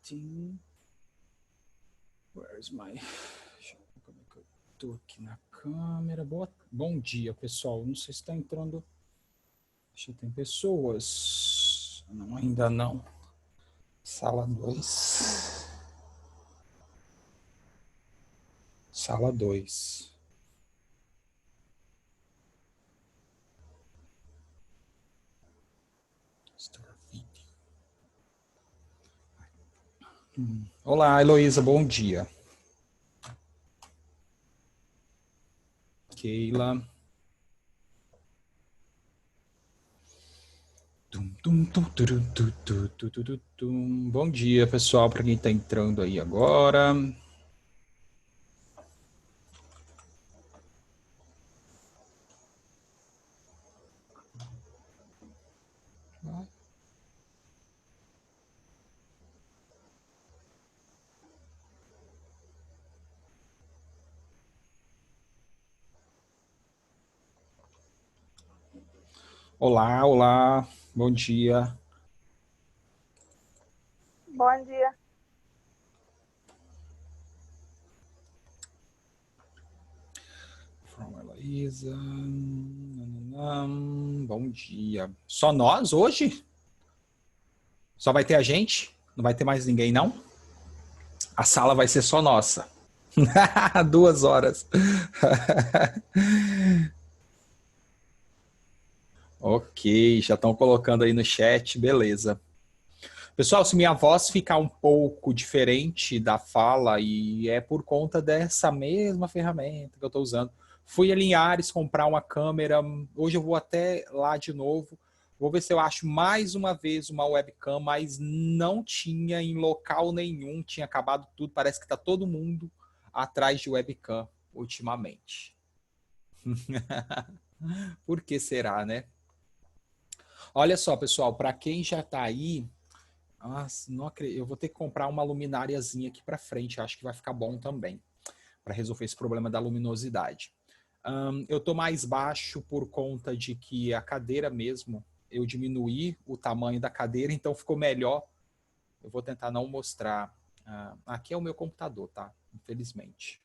meeting. Where's my... Deixa eu ver como é que eu tô aqui na câmera. Bom dia, pessoal. Não sei se está entrando... Deixa eu ver, tem pessoas. Não, ainda não. Sala 2. Sala 2. Olá, Heloísa, bom dia. Keila. Bom dia, pessoal, para quem está entrando aí agora. Olá, olá, bom dia. Bom dia. From Heloísa. Bom dia. Só nós hoje? Só vai ter a gente? Não vai ter mais ninguém, não? A sala vai ser só nossa. 2 horas. Ok, já estão colocando aí no chat, beleza. Pessoal, se minha voz ficar um pouco diferente da fala, e é por conta dessa mesma ferramenta que eu estou usando. Fui ali em Ares comprar uma câmera, hoje eu vou até lá de novo, vou ver se eu acho mais uma vez uma webcam, mas não tinha em local nenhum, tinha acabado tudo, parece que está todo mundo atrás de webcam ultimamente. Por que será, né? Olha só, pessoal, para quem já está aí, não acredito, eu vou ter que comprar uma lumináriazinha aqui para frente, acho que vai ficar bom também, para resolver esse problema da luminosidade. Eu estou mais baixo por conta de que a cadeira mesmo, eu diminuí o tamanho da cadeira, então ficou melhor. Eu vou tentar não mostrar. Aqui é o meu computador, tá? Infelizmente.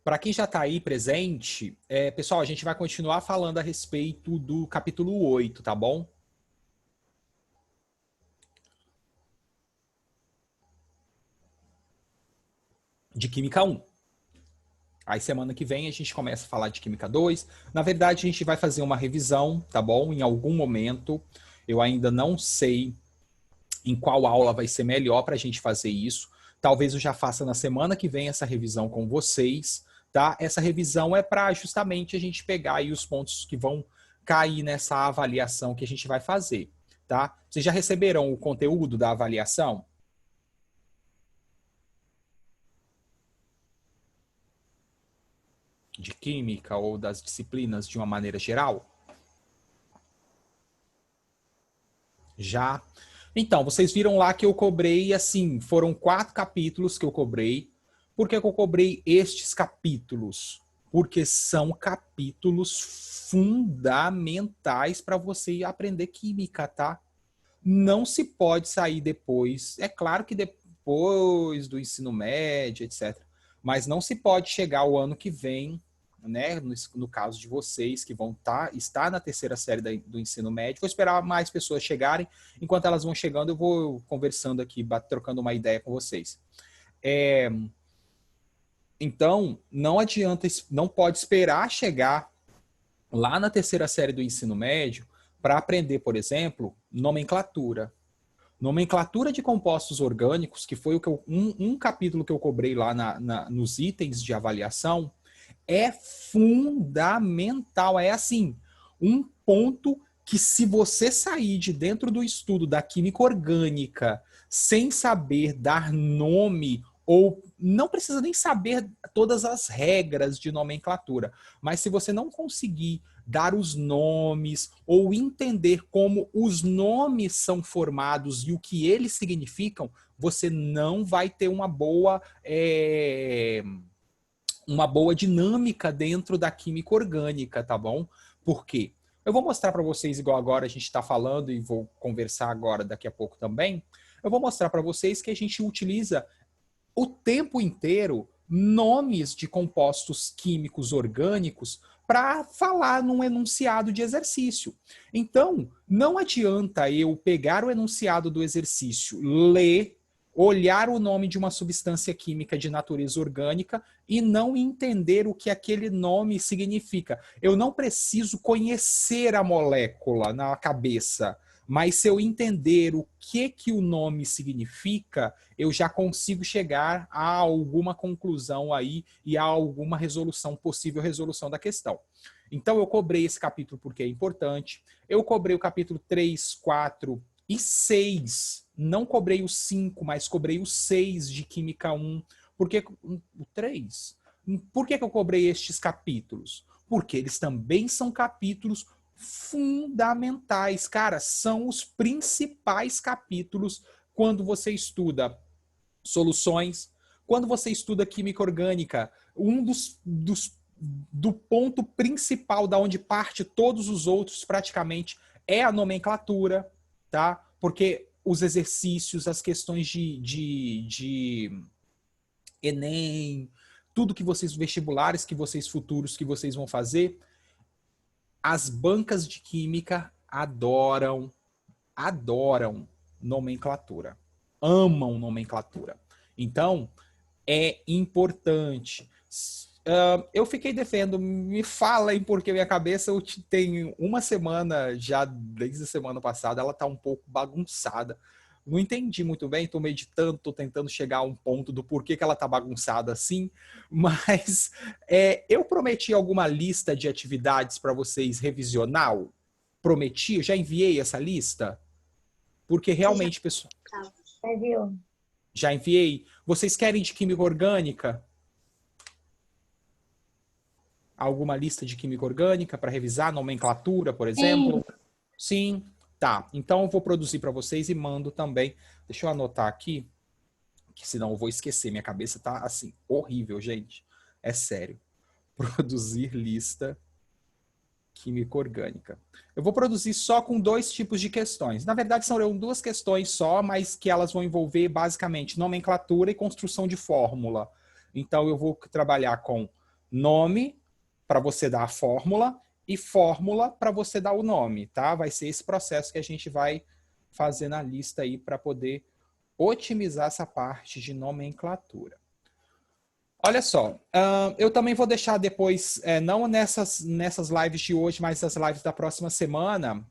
Para quem já está aí presente, pessoal, a gente vai continuar falando a respeito do capítulo 8, tá bom? De Química 1. Aí semana que vem a gente começa a falar de Química 2. Na verdade, a gente vai fazer uma revisão, tá bom? Em algum momento. Eu ainda não sei em qual aula vai ser melhor para a gente fazer isso. Talvez eu já faça na semana que vem essa revisão com vocês, tá? Essa revisão é para justamente a gente pegar aí os pontos que vão cair nessa avaliação que a gente vai fazer, tá? Vocês já receberam o conteúdo da avaliação? De química ou das disciplinas de uma maneira geral? Já. Então, vocês viram lá que eu cobrei, assim, foram 4 capítulos que eu cobrei. Por que eu cobrei estes capítulos? Porque são capítulos fundamentais para você aprender química, tá? Não se pode sair depois. É claro que depois do ensino médio, etc. Mas não se pode chegar o ano que vem, né? No caso de vocês que vão estar na terceira série do ensino médio, vou esperar mais pessoas chegarem. Enquanto elas vão chegando, eu vou conversando aqui, trocando uma ideia com vocês. Então, não adianta, não pode esperar chegar lá na terceira série do ensino médio para aprender, por exemplo, nomenclatura. Nomenclatura de compostos orgânicos, que foi um capítulo que eu cobrei lá nos itens de avaliação, é fundamental. É assim, um ponto que se você sair de dentro do estudo da química orgânica sem saber dar nome, ou não precisa nem saber todas as regras de nomenclatura, mas se você não conseguir dar os nomes ou entender como os nomes são formados e o que eles significam, você não vai ter uma boa dinâmica dentro da química orgânica, tá bom? Por quê? Eu vou mostrar para vocês, igual agora a gente está falando e vou conversar agora daqui a pouco também, eu vou mostrar para vocês que a gente utiliza o tempo inteiro nomes de compostos químicos orgânicos para falar num enunciado de exercício. Então, não adianta eu pegar o enunciado do exercício, ler, olhar o nome de uma substância química de natureza orgânica e não entender o que aquele nome significa. Eu não preciso conhecer a molécula na cabeça, mas se eu entender o que o nome significa, eu já consigo chegar a alguma conclusão aí e a alguma resolução, possível resolução da questão. Então eu cobrei esse capítulo porque é importante. Eu cobrei o capítulo 3, 4 e 6. Não cobrei o 5, mas cobrei o 6 de Química 1. Por que o 3? Por que eu cobrei estes capítulos? Porque eles também são capítulos fundamentais, cara, são os principais capítulos quando você estuda soluções, quando você estuda química orgânica, do ponto principal da onde parte todos os outros praticamente é a nomenclatura, tá? Porque os exercícios, as questões de Enem, tudo que vocês, vestibulares que vocês futuros que vocês vão fazer, as bancas de química adoram nomenclatura. Amam nomenclatura. Então, é importante. Eu fiquei devendo, me falem, porque minha cabeça tem uma semana, já desde a semana passada, ela está um pouco bagunçada. Não entendi muito bem, estou meditando, estou tentando chegar a um ponto do porquê que ela está bagunçada assim, mas eu prometi alguma lista de atividades para vocês revisionar? Prometi? Eu já enviei essa lista? Porque realmente, pessoal... Já enviei? Vocês querem de química orgânica? Alguma lista de química orgânica para revisar, nomenclatura, por exemplo? Sim. Tá, então eu vou produzir para vocês e mando também. Deixa eu anotar aqui, que senão eu vou esquecer. Minha cabeça tá assim, horrível, gente. É sério. Produzir lista química orgânica. Eu vou produzir só com 2 tipos de questões. Na verdade, são 2 questões só, mas que elas vão envolver basicamente nomenclatura e construção de fórmula. Então, eu vou trabalhar com nome, para você dar a fórmula, e fórmula para você dar o nome, tá? Vai ser esse processo que a gente vai fazer na lista aí para poder otimizar essa parte de nomenclatura. Olha só, eu também vou deixar depois, não nessas lives de hoje, mas nas lives da próxima semana,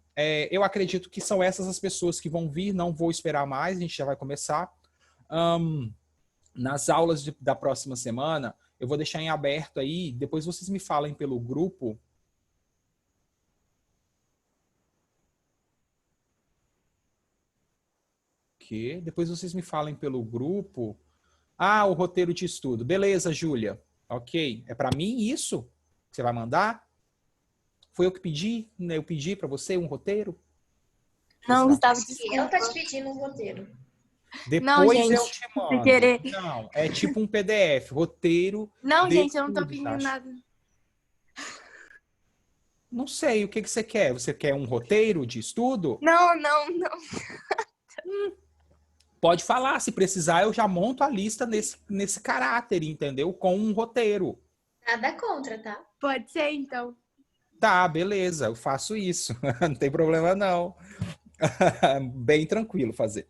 eu acredito que são essas as pessoas que vão vir, não vou esperar mais, a gente já vai começar. Nas aulas da próxima semana, eu vou deixar em aberto aí, depois vocês me falem pelo grupo. Depois vocês me falem pelo grupo. Ah, o roteiro de estudo. Beleza, Júlia. Ok. É para mim isso que você vai mandar? Foi eu que pedi? Né? Eu pedi para você um roteiro? Não, Gustavo, eu tô te pedindo um roteiro. Depois não, gente, eu te mando. sem querer. Não, é tipo um PDF, roteiro. Não, gente, eu não tô estudo, pedindo tá? nada. Não sei, o que você quer? Você quer um roteiro de estudo? Não. Pode falar, se precisar eu já monto a lista nesse caráter, entendeu? Com um roteiro. Nada contra, tá? Pode ser, então. Tá, beleza, eu faço isso. Não tem problema não. Bem tranquilo fazer.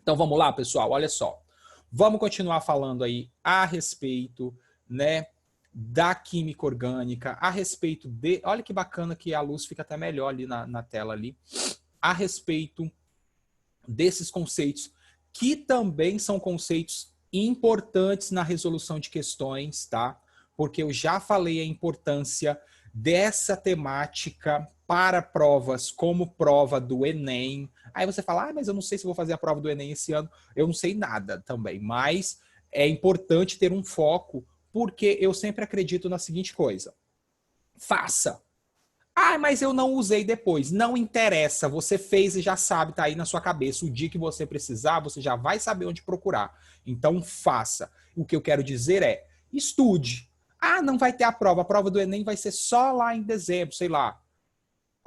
Então vamos lá, pessoal, olha só. Vamos continuar falando aí a respeito, né, da química orgânica, a respeito de... Olha que bacana que a luz fica até melhor ali na tela ali. A respeito desses conceitos, que também são conceitos importantes na resolução de questões, tá? Porque eu já falei a importância dessa temática para provas como prova do Enem. Aí você fala, mas eu não sei se vou fazer a prova do Enem esse ano. Eu não sei nada também, mas é importante ter um foco, porque eu sempre acredito na seguinte coisa. Faça. Ah, mas eu não usei depois. Não interessa, você fez e já sabe, tá aí na sua cabeça. O dia que você precisar, você já vai saber onde procurar. Então, faça. O que eu quero dizer é, estude. Ah, não vai ter a prova do Enem vai ser só lá em dezembro, sei lá.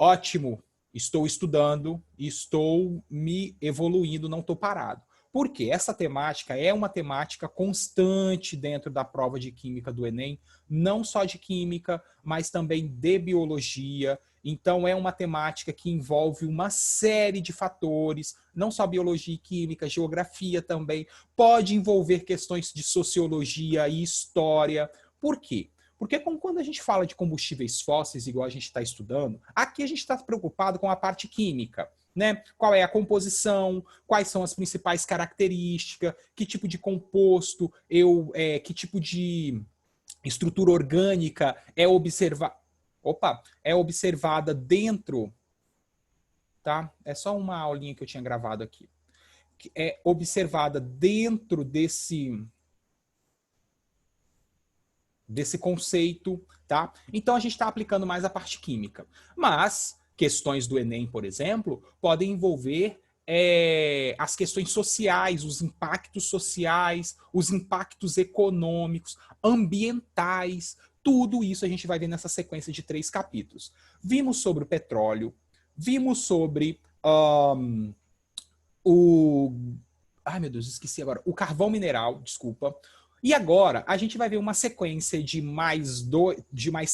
Ótimo, estou estudando, estou me evoluindo, não estou parado. Por quê? Essa temática é uma temática constante dentro da prova de química do Enem, não só de química, mas também de biologia. Então, é uma temática que envolve uma série de fatores, não só biologia e química, geografia também, pode envolver questões de sociologia e história. Por quê? Porque quando a gente fala de combustíveis fósseis, igual a gente está estudando, aqui a gente está preocupado com a parte química, né? Qual é a composição, quais são as principais características, que tipo de composto, que tipo de estrutura orgânica é observada dentro, tá? É só uma aulinha que eu tinha gravado aqui. É observada dentro desse conceito, tá? Então a gente está aplicando mais a parte química. Mas questões do Enem, por exemplo, podem envolver as questões sociais, os impactos sociais, os impactos econômicos, ambientais, tudo isso a gente vai ver nessa sequência de 3 capítulos. Vimos sobre o petróleo, vimos sobre ai, meu Deus, esqueci agora. O carvão mineral, desculpa. E agora a gente vai ver uma sequência de mais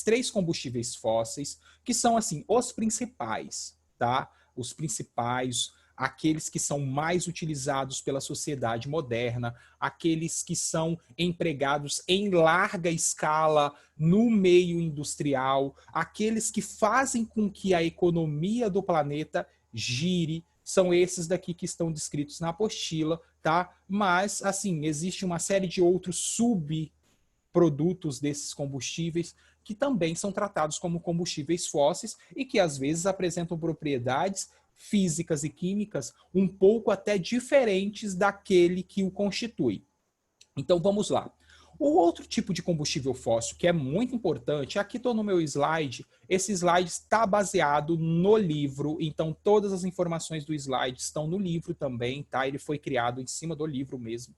3 combustíveis fósseis, que são assim os principais, tá? Os principais, aqueles que são mais utilizados pela sociedade moderna, aqueles que são empregados em larga escala no meio industrial, aqueles que fazem com que a economia do planeta gire. São esses daqui que estão descritos na apostila, tá? Mas, assim, existe uma série de outros subprodutos desses combustíveis que também são tratados como combustíveis fósseis e que, às vezes, apresentam propriedades físicas e químicas um pouco até diferentes daquele que o constitui. Então, vamos lá. O outro tipo de combustível fóssil que é muito importante, aqui estou no meu slide, esse slide está baseado no livro, então todas as informações do slide estão no livro também, tá? Ele foi criado em cima do livro mesmo.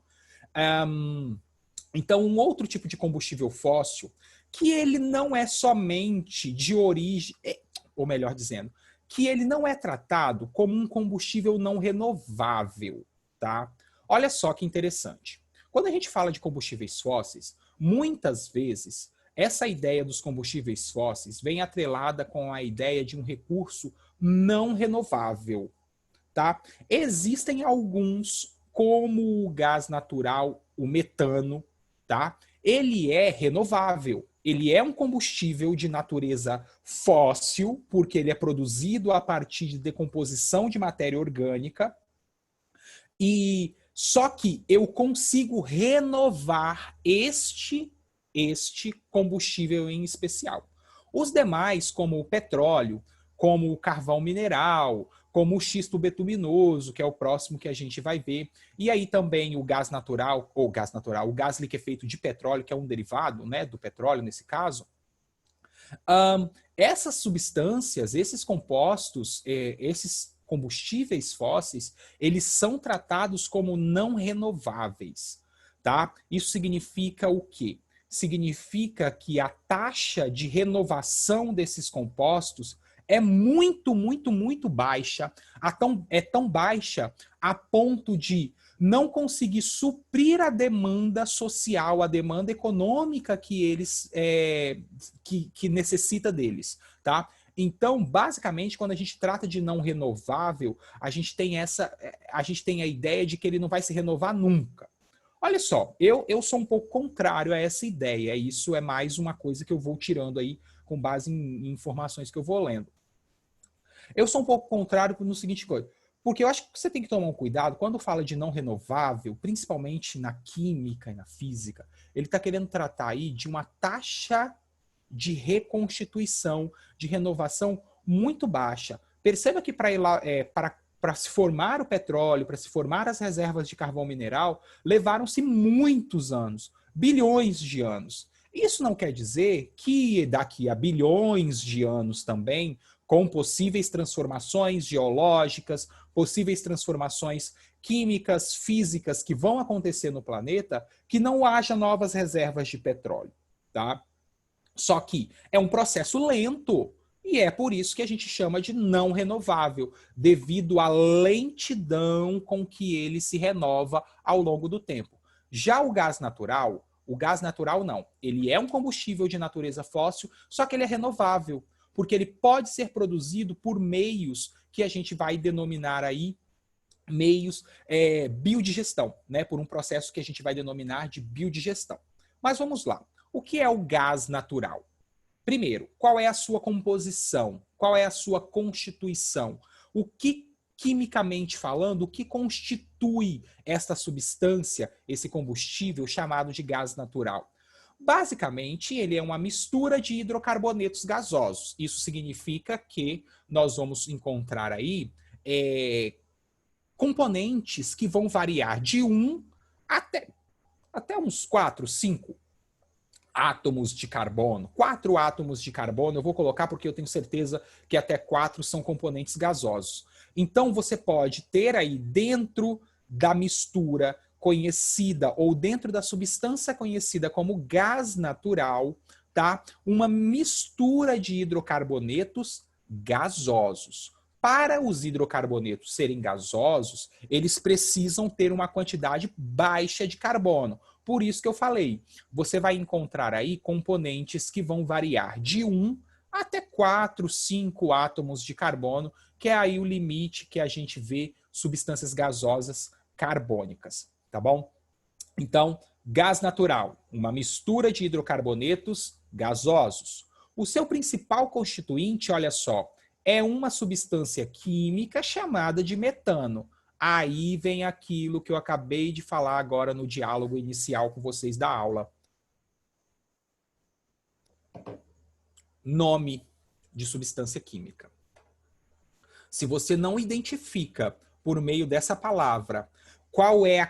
Então, um outro tipo de combustível fóssil, que ele não é somente de origem, ou melhor dizendo, que ele não é tratado como um combustível não renovável, tá? Olha só que interessante. Quando a gente fala de combustíveis fósseis, muitas vezes essa ideia dos combustíveis fósseis vem atrelada com a ideia de um recurso não renovável, tá? Existem alguns, como o gás natural, o metano, tá? Ele é renovável. Ele é um combustível de natureza fóssil, porque ele é produzido a partir de decomposição de matéria orgânica. E só que eu consigo renovar este combustível em especial. Os demais, como o petróleo, como o carvão mineral, como o xisto betuminoso, que é o próximo que a gente vai ver, e aí também o gás natural, o gás liquefeito de petróleo, que é um derivado, né, do petróleo nesse caso. Essas substâncias, esses compostos, esses combustíveis fósseis, eles são tratados como não renováveis, tá? Isso significa o quê? Significa que a taxa de renovação desses compostos é muito, muito, muito baixa. É tão baixa a ponto de não conseguir suprir a demanda social, a demanda econômica que eles que necessita deles, tá? Então, basicamente, quando a gente trata de não renovável, a gente tem a ideia de que ele não vai se renovar nunca. Olha só, eu sou um pouco contrário a essa ideia. Isso é mais uma coisa que eu vou tirando aí com base em informações que eu vou lendo. Eu sou um pouco contrário no seguinte coisa, porque eu acho que você tem que tomar um cuidado quando fala de não renovável, principalmente na química e na física, ele está querendo tratar aí de uma taxa de reconstituição, de renovação muito baixa. Perceba que para se formar o petróleo, para se formar as reservas de carvão mineral, levaram-se muitos anos, bilhões de anos. Isso não quer dizer que daqui a bilhões de anos também, com possíveis transformações geológicas, possíveis transformações químicas, físicas que vão acontecer no planeta, que não haja novas reservas de petróleo, tá? Só que é um processo lento. E é por isso que a gente chama de não renovável, devido à lentidão com que ele se renova ao longo do tempo. Já o gás natural não. Ele é um combustível de natureza fóssil, só que ele é renovável, porque ele pode ser produzido por meios que a gente vai denominar aí meios biodigestão, né? Por um processo que a gente vai denominar de biodigestão. Mas vamos lá. O que é o gás natural? Primeiro, qual é a sua composição? Qual é a sua constituição? O que, quimicamente falando, o que constitui esta substância, esse combustível chamado de gás natural? Basicamente, ele é uma mistura de hidrocarbonetos gasosos. Isso significa que nós vamos encontrar aí componentes que vão variar de 1 até uns 4, 5 átomos de carbono. 4 átomos de carbono eu vou colocar porque eu tenho certeza que até 4 são componentes gasosos. Então você pode ter aí dentro da mistura conhecida ou dentro da substância conhecida como gás natural, tá? Uma mistura de hidrocarbonetos gasosos. Para os hidrocarbonetos serem gasosos, eles precisam ter uma quantidade baixa de carbono. Por isso que eu falei, você vai encontrar aí componentes que vão variar de 1 até 4, 5 átomos de carbono, que é aí o limite que a gente vê substâncias gasosas carbônicas, tá bom? Então, gás natural, uma mistura de hidrocarbonetos gasosos. O seu principal constituinte, olha só, é uma substância química chamada de metano. Aí vem aquilo que eu acabei de falar agora no diálogo inicial com vocês da aula. Nome de substância química. Se você não identifica por meio dessa palavra qual é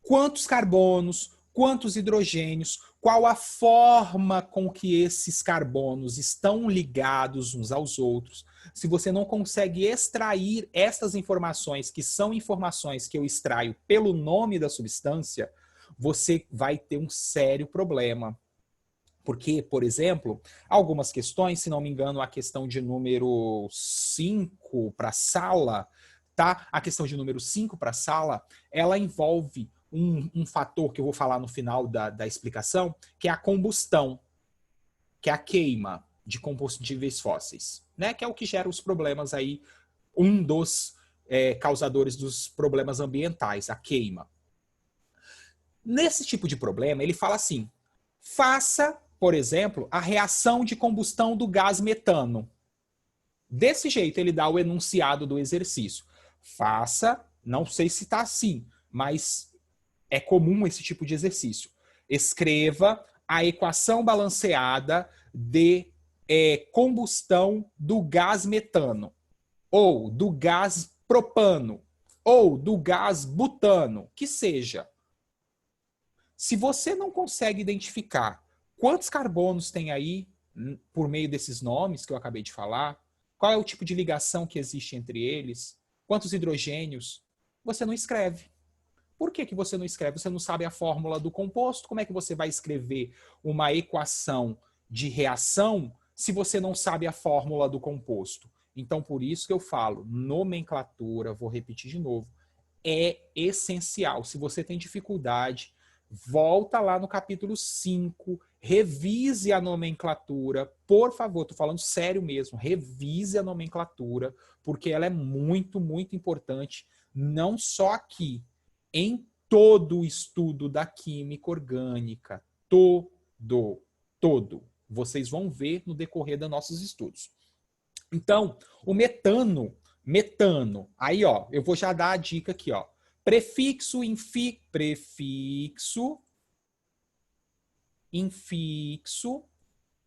quantos carbonos, quantos hidrogênios, qual a forma com que esses carbonos estão ligados uns aos outros, se você não consegue extrair essas informações, que são informações que eu extraio pelo nome da substância, você vai ter um sério problema. Porque, por exemplo, algumas questões, se não me engano, a questão de número 5 para a sala, tá? A questão de número 5 para a sala, ela envolve um fator que eu vou falar no final da explicação, que é a combustão, que é a queima de combustíveis fósseis, né? Que é o que gera os problemas aí, um dos causadores dos problemas ambientais, a queima. Nesse tipo de problema, ele fala assim, faça, por exemplo, a reação de combustão do gás metano. Desse jeito, ele dá o enunciado do exercício. Faça, não sei se está assim, mas é comum esse tipo de exercício. Escreva a equação balanceada de combustão do gás metano, ou do gás propano, ou do gás butano, que seja. Se você não consegue identificar quantos carbonos tem aí por meio desses nomes que eu acabei de falar, qual é o tipo de ligação que existe entre eles, quantos hidrogênios, você não escreve. Por que você não escreve? Você não sabe a fórmula do composto? Como é que você vai escrever uma equação de reação se você não sabe a fórmula do composto? Então, por isso que eu falo, nomenclatura, vou repetir de novo, é essencial. Se você tem dificuldade, volta lá no capítulo 5, revise a nomenclatura, por favor, estou falando sério mesmo, revise a nomenclatura, porque ela é muito, muito importante, não só aqui, em todo o estudo da química orgânica, todo. Vocês vão ver no decorrer dos nossos estudos. Então, o metano, aí ó, eu vou já dar a dica aqui, ó. Prefixo, infixo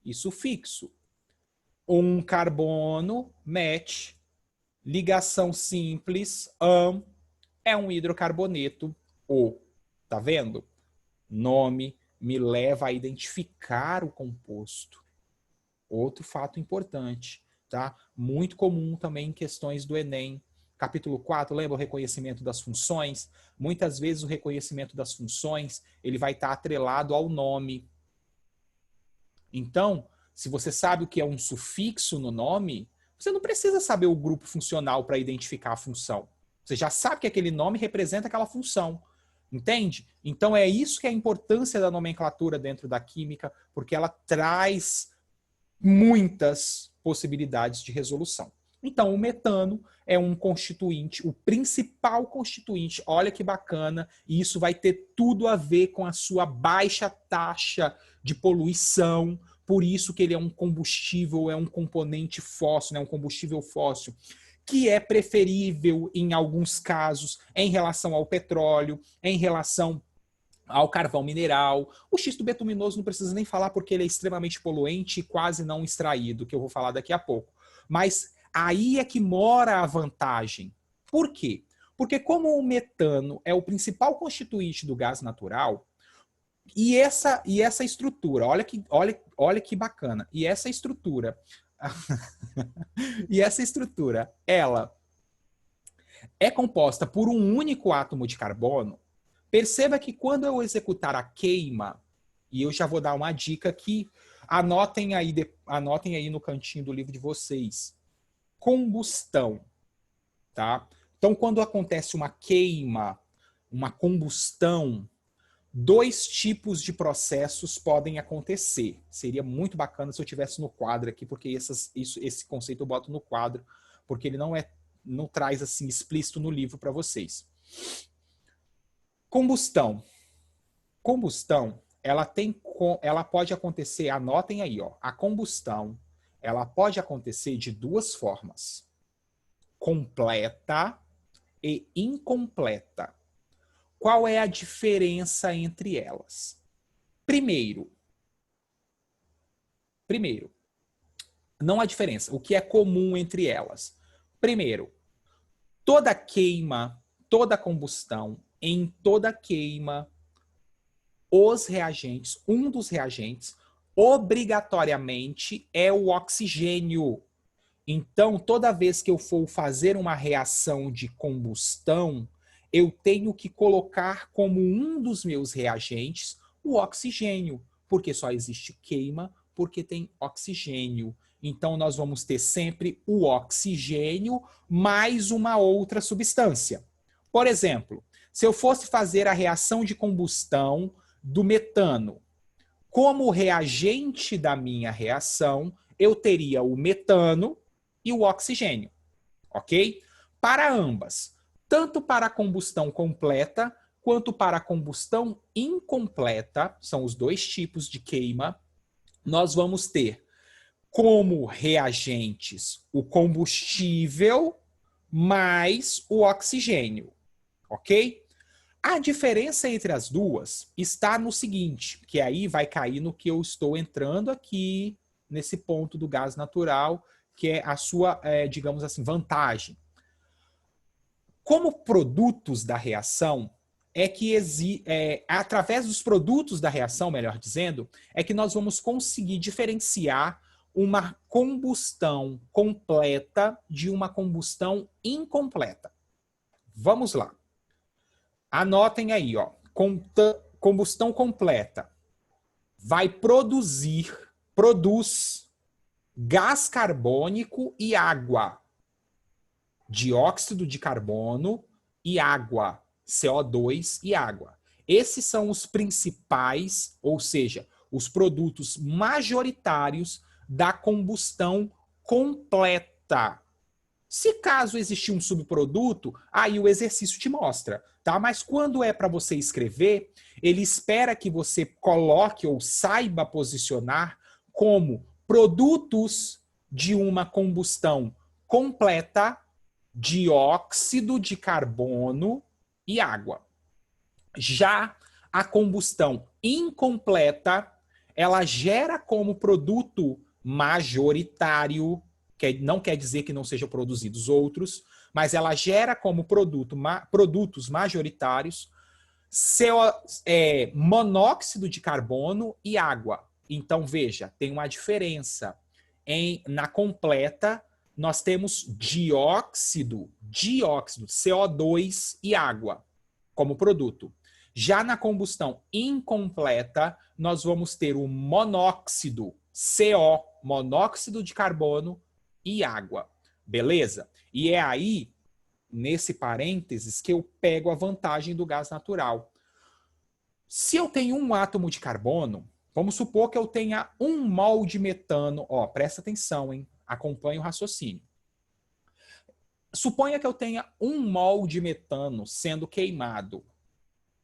e sufixo. Um carbono, match, ligação simples, é um hidrocarboneto, O. Tá vendo? Nome me leva a identificar o composto. Outro fato importante, tá? Muito comum também em questões do Enem. Capítulo 4, lembra o reconhecimento das funções? Muitas vezes o reconhecimento das funções, ele vai estar atrelado ao nome. Então, se você sabe o que é um sufixo no nome, você não precisa saber o grupo funcional para identificar a função. Você já sabe que aquele nome representa aquela função. Entende? Então é isso que é a importância da nomenclatura dentro da química, porque ela traz muitas possibilidades de resolução. Então o metano é um constituinte, o principal constituinte. Olha que bacana, e isso vai ter tudo a ver com a sua baixa taxa de poluição. Por isso que ele é um combustível, é um componente fóssil, né? Um combustível fóssil, que é preferível em alguns casos em relação ao petróleo, em relação ao carvão mineral. O xisto betuminoso não precisa nem falar porque ele é extremamente poluente e quase não extraído, que eu vou falar daqui a pouco. Mas aí é que mora a vantagem. Por quê? Porque como o metano é o principal constituinte do gás natural, e essa estrutura, olha que bacana, e essa estrutura ela é composta por um único átomo de carbono. Perceba que quando eu executar a queima, e eu já vou dar uma dica aqui, anotem aí no cantinho do livro de vocês, combustão, tá? Então, quando acontece uma queima, uma combustão, dois tipos de processos podem acontecer. Seria muito bacana se eu tivesse no quadro aqui, porque esse conceito eu boto no quadro, porque ele não traz assim explícito no livro para vocês. Combustão. Combustão, ela pode acontecer, anotem aí, ó. A combustão, ela pode acontecer de duas formas: completa e incompleta. Qual é a diferença entre elas? Primeiro, não há diferença. O que é comum entre elas? Primeiro, toda queima, toda combustão, em toda queima, os reagentes, um dos reagentes, obrigatoriamente é o oxigênio. Então, toda vez que eu for fazer uma reação de combustão, eu tenho que colocar como um dos meus reagentes o oxigênio, porque só existe queima porque tem oxigênio. Então, nós vamos ter sempre o oxigênio mais uma outra substância. Por exemplo, se eu fosse fazer a reação de combustão do metano, como reagente da minha reação, eu teria o metano e o oxigênio, ok? Para ambas, tanto para a combustão completa quanto para a combustão incompleta, são os dois tipos de queima, nós vamos ter como reagentes o combustível mais o oxigênio, ok? A diferença entre as duas está no seguinte, que aí vai cair no que eu estou entrando aqui, nesse ponto do gás natural, que é a sua, digamos assim, vantagem. Como produtos da reação, através dos produtos da reação, melhor dizendo, é que nós vamos conseguir diferenciar uma combustão completa de uma combustão incompleta. Vamos lá. Anotem aí, ó. Combustão completa produz gás carbônico e água, dióxido de carbono e água, CO2 e água. Esses são os principais, ou seja, os produtos majoritários da combustão completa. Se caso existir um subproduto, aí o exercício te mostra, tá? Mas quando é para você escrever, ele espera que você coloque ou saiba posicionar como produtos de uma combustão completa, dióxido de carbono e água. Já a combustão incompleta, ela gera como produto majoritário, que não quer dizer que não sejam produzidos outros, mas ela gera como produtos majoritários monóxido de carbono e água. Então, veja, tem uma diferença. Na completa, nós temos dióxido, CO2 e água como produto. Já na combustão incompleta, nós vamos ter o monóxido, CO, monóxido de carbono e água. Beleza? E é aí, nesse parênteses, que eu pego a vantagem do gás natural. Se eu tenho um átomo de carbono, vamos supor que eu tenha 1 mol de metano. Ó, presta atenção, hein? Acompanhe o raciocínio. Suponha que eu tenha 1 mol de metano sendo queimado.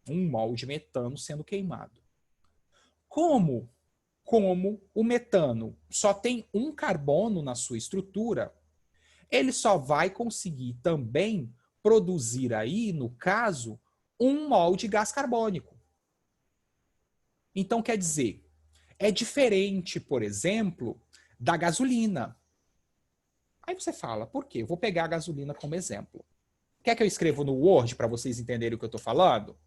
1 mol de metano sendo queimado. Como o metano só tem um carbono na sua estrutura, ele só vai conseguir também produzir aí, no caso, 1 mol de gás carbônico. Então, quer dizer, é diferente, por exemplo, da gasolina. Aí você fala, por quê? Eu vou pegar a gasolina como exemplo. Quer que eu escreva no Word para vocês entenderem o que eu estou falando?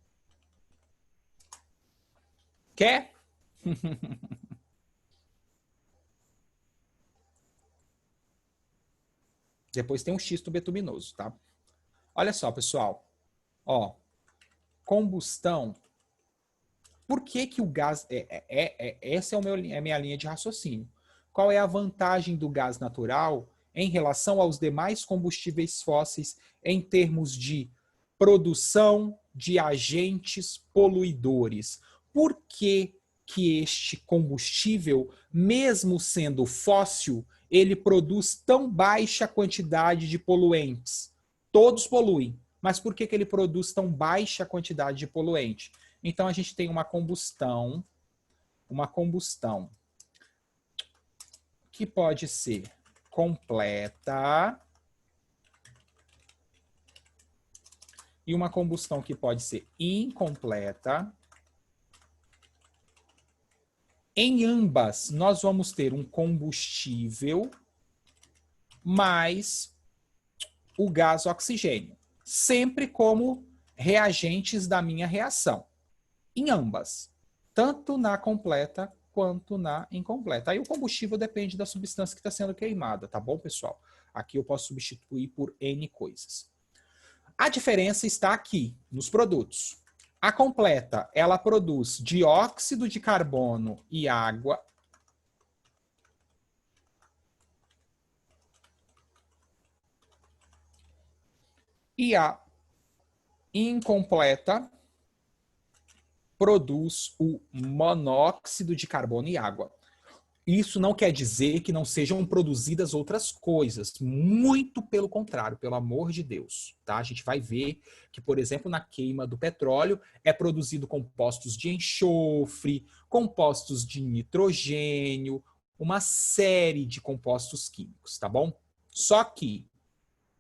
Quer? Depois tem um xisto betuminoso, tá? Olha só, pessoal. Ó, combustão. Por que que o gás... essa é a minha linha de raciocínio. Qual é a vantagem do gás natural em relação aos demais combustíveis fósseis em termos de produção de agentes poluidores? Por que que este combustível, mesmo sendo fóssil, ele produz tão baixa quantidade de poluentes? Todos poluem, mas por que que ele produz tão baixa quantidade de poluente? Então a gente tem uma combustão que pode ser completa e uma combustão que pode ser incompleta. Em ambas, nós vamos ter um combustível mais o gás oxigênio, sempre como reagentes da minha reação. Em ambas, tanto na completa quanto na incompleta. Aí o combustível depende da substância que está sendo queimada, tá bom, pessoal? Aqui eu posso substituir por N coisas. A diferença está aqui, nos produtos. A completa, ela produz dióxido de carbono e água. E a incompleta produz o monóxido de carbono e água. Isso não quer dizer que não sejam produzidas outras coisas. Muito pelo contrário, pelo amor de Deus. Tá? A gente vai ver que, por exemplo, na queima do petróleo é produzido compostos de enxofre, compostos de nitrogênio, uma série de compostos químicos, tá bom? Só que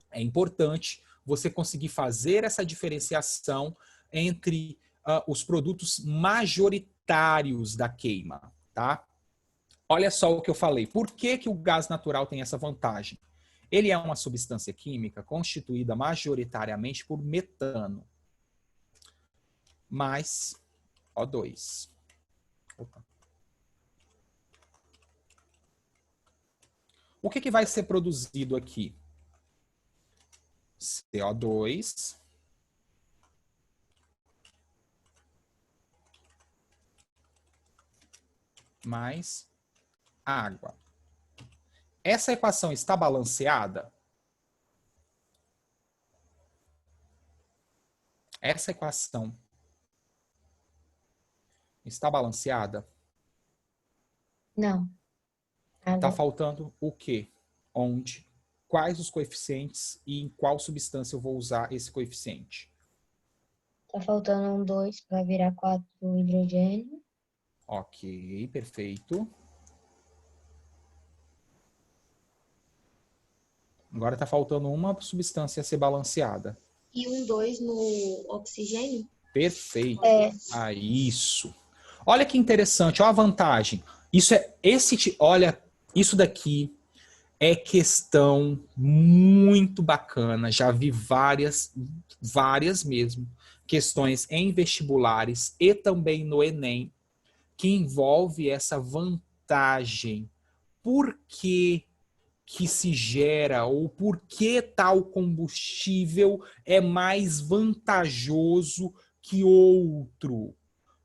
é importante você conseguir fazer essa diferenciação entre os produtos majoritários da queima, tá? Olha só o que eu falei. Por que que o gás natural tem essa vantagem? Ele é uma substância química constituída majoritariamente por metano mais O2. Opa. O que que vai ser produzido aqui? CO2 mais água. Essa equação está balanceada? Essa equação está balanceada? Não. Está faltando o quê? Onde? Quais os coeficientes e em qual substância eu vou usar esse coeficiente? Tá faltando um 2 para virar 4 hidrogênio. Ok, perfeito. Agora está faltando uma substância a ser balanceada. E um 2 no oxigênio? Perfeito. É. Ah, isso. Olha que interessante, olha a vantagem. Olha, isso daqui é questão muito bacana. Já vi várias mesmo, questões em vestibulares e também no Enem, que envolve essa vantagem. Por que que se gera ou por que tal combustível é mais vantajoso que outro?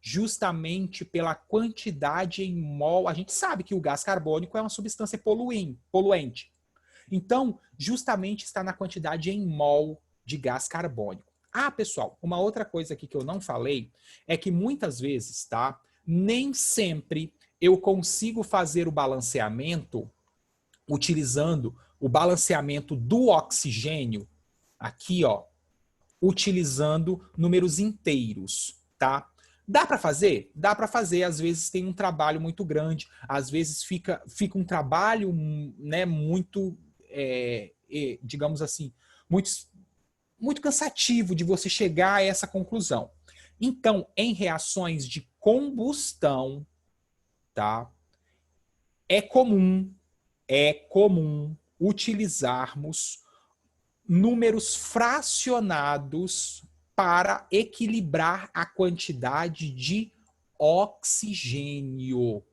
justamente pela quantidade em mol. A gente sabe que o gás carbônico é uma substância poluente. Então, justamente está na quantidade em mol de gás carbônico. Ah, pessoal, uma outra coisa aqui que eu não falei é que muitas vezes, tá? Nem sempre eu consigo fazer o balanceamento utilizando o balanceamento do oxigênio aqui, ó, utilizando números inteiros, tá? Dá para fazer? Dá para fazer. Às vezes tem um trabalho muito grande, às vezes fica um trabalho, né, muito, digamos assim, muito cansativo de você chegar a essa conclusão. Então, em reações de combustão, tá? É comum utilizarmos números fracionados para equilibrar a quantidade de oxigênio.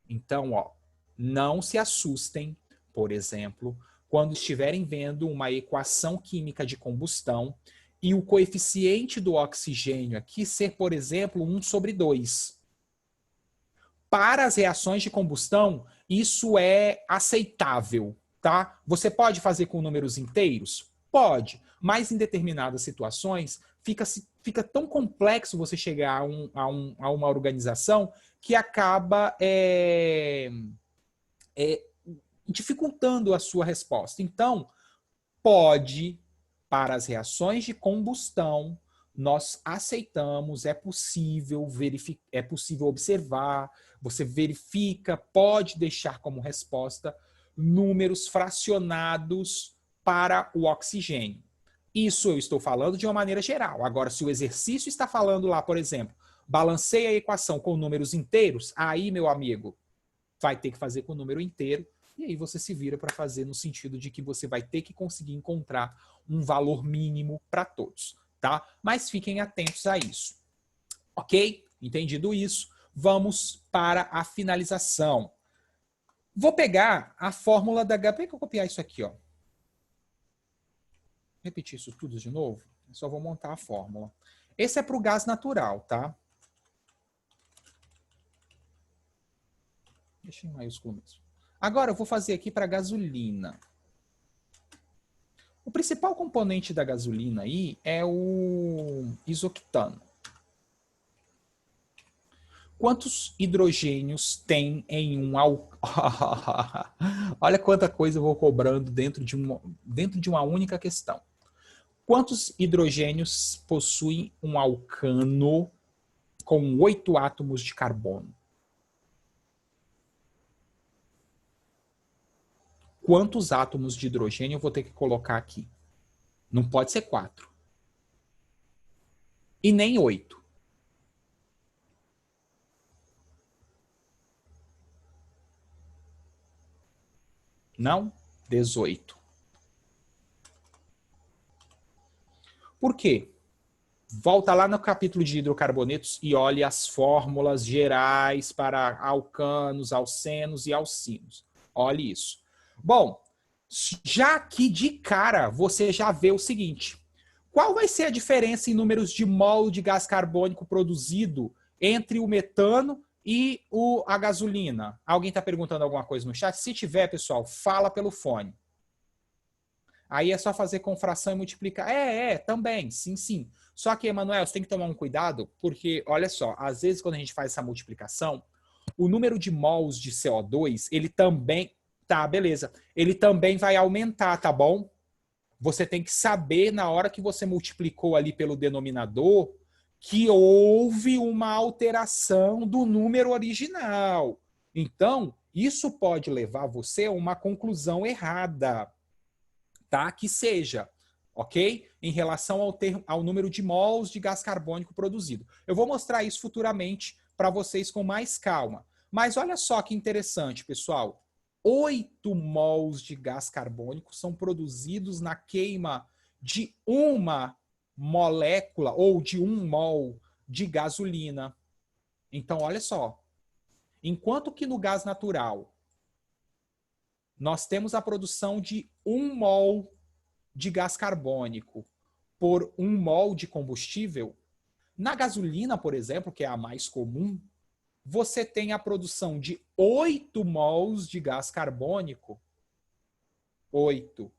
Então, ó, não se assustem, por exemplo, quando estiverem vendo uma equação química de combustão e o coeficiente do oxigênio aqui ser, por exemplo, 1/2. Para as reações de combustão, isso é aceitável, tá? Você pode fazer com números inteiros? Pode, mas em determinadas situações fica tão complexo você chegar a uma organização que acaba dificultando a sua resposta. Então, pode, para as reações de combustão, nós aceitamos, é possível é possível observar, você verifica, pode deixar como resposta números fracionados para o oxigênio. Isso eu estou falando de uma maneira geral. Agora, se o exercício está falando lá, por exemplo, balanceia a equação com números inteiros, aí, meu amigo, vai ter que fazer com o número inteiro, e aí você se vira para fazer no sentido de que você vai ter que conseguir encontrar um valor mínimo para todos, tá? Mas fiquem atentos a isso. Ok? Entendido isso, vamos para a finalização. Vou pegar a fórmula da... Por que eu copiar isso aqui, ó? Repetir isso tudo de novo? Eu só vou montar a fórmula. Esse é para o gás natural, tá? Deixa em maiúsculo mesmo. Agora eu vou fazer aqui para gasolina. O principal componente da gasolina aí é o isoctano. Quantos hidrogênios tem em um álcool? Olha quanta coisa eu vou cobrando dentro de uma única questão. Quantos hidrogênios possui um alcano com 8 átomos de carbono? Quantos átomos de hidrogênio eu vou ter que colocar aqui? Não pode ser 4. E nem 8. Não? 18. Por quê? Volta lá no capítulo de hidrocarbonetos e olhe as fórmulas gerais para alcanos, alcenos e alcinos. Olhe isso. Bom, já aqui de cara você já vê o seguinte. Qual vai ser a diferença em números de mol de gás carbônico produzido entre o metano e a gasolina? Alguém está perguntando alguma coisa no chat? Se tiver, pessoal, fala pelo fone. Aí é só fazer com fração e multiplicar. Também, sim. Só que, Emanuel, você tem que tomar um cuidado, porque, olha só, às vezes quando a gente faz essa multiplicação, o número de mols de CO2, ele também... Tá, beleza. Ele também vai aumentar, tá bom? Você tem que saber, na hora que você multiplicou ali pelo denominador, que houve uma alteração do número original. Então, isso pode levar você a uma conclusão errada, tá? Que seja, ok? Em relação ao número de mols de gás carbônico produzido. Eu vou mostrar isso futuramente para vocês com mais calma. Mas olha só que interessante, pessoal. 8 mols de gás carbônico são produzidos na queima de uma molécula ou de 1 mol de gasolina. Então, olha só. Enquanto que no gás natural nós temos a produção de 1 mol de gás carbônico por 1 mol de combustível, Na gasolina, por exemplo, que é a mais comum, você tem a produção de 8 mols de gás carbônico, 8,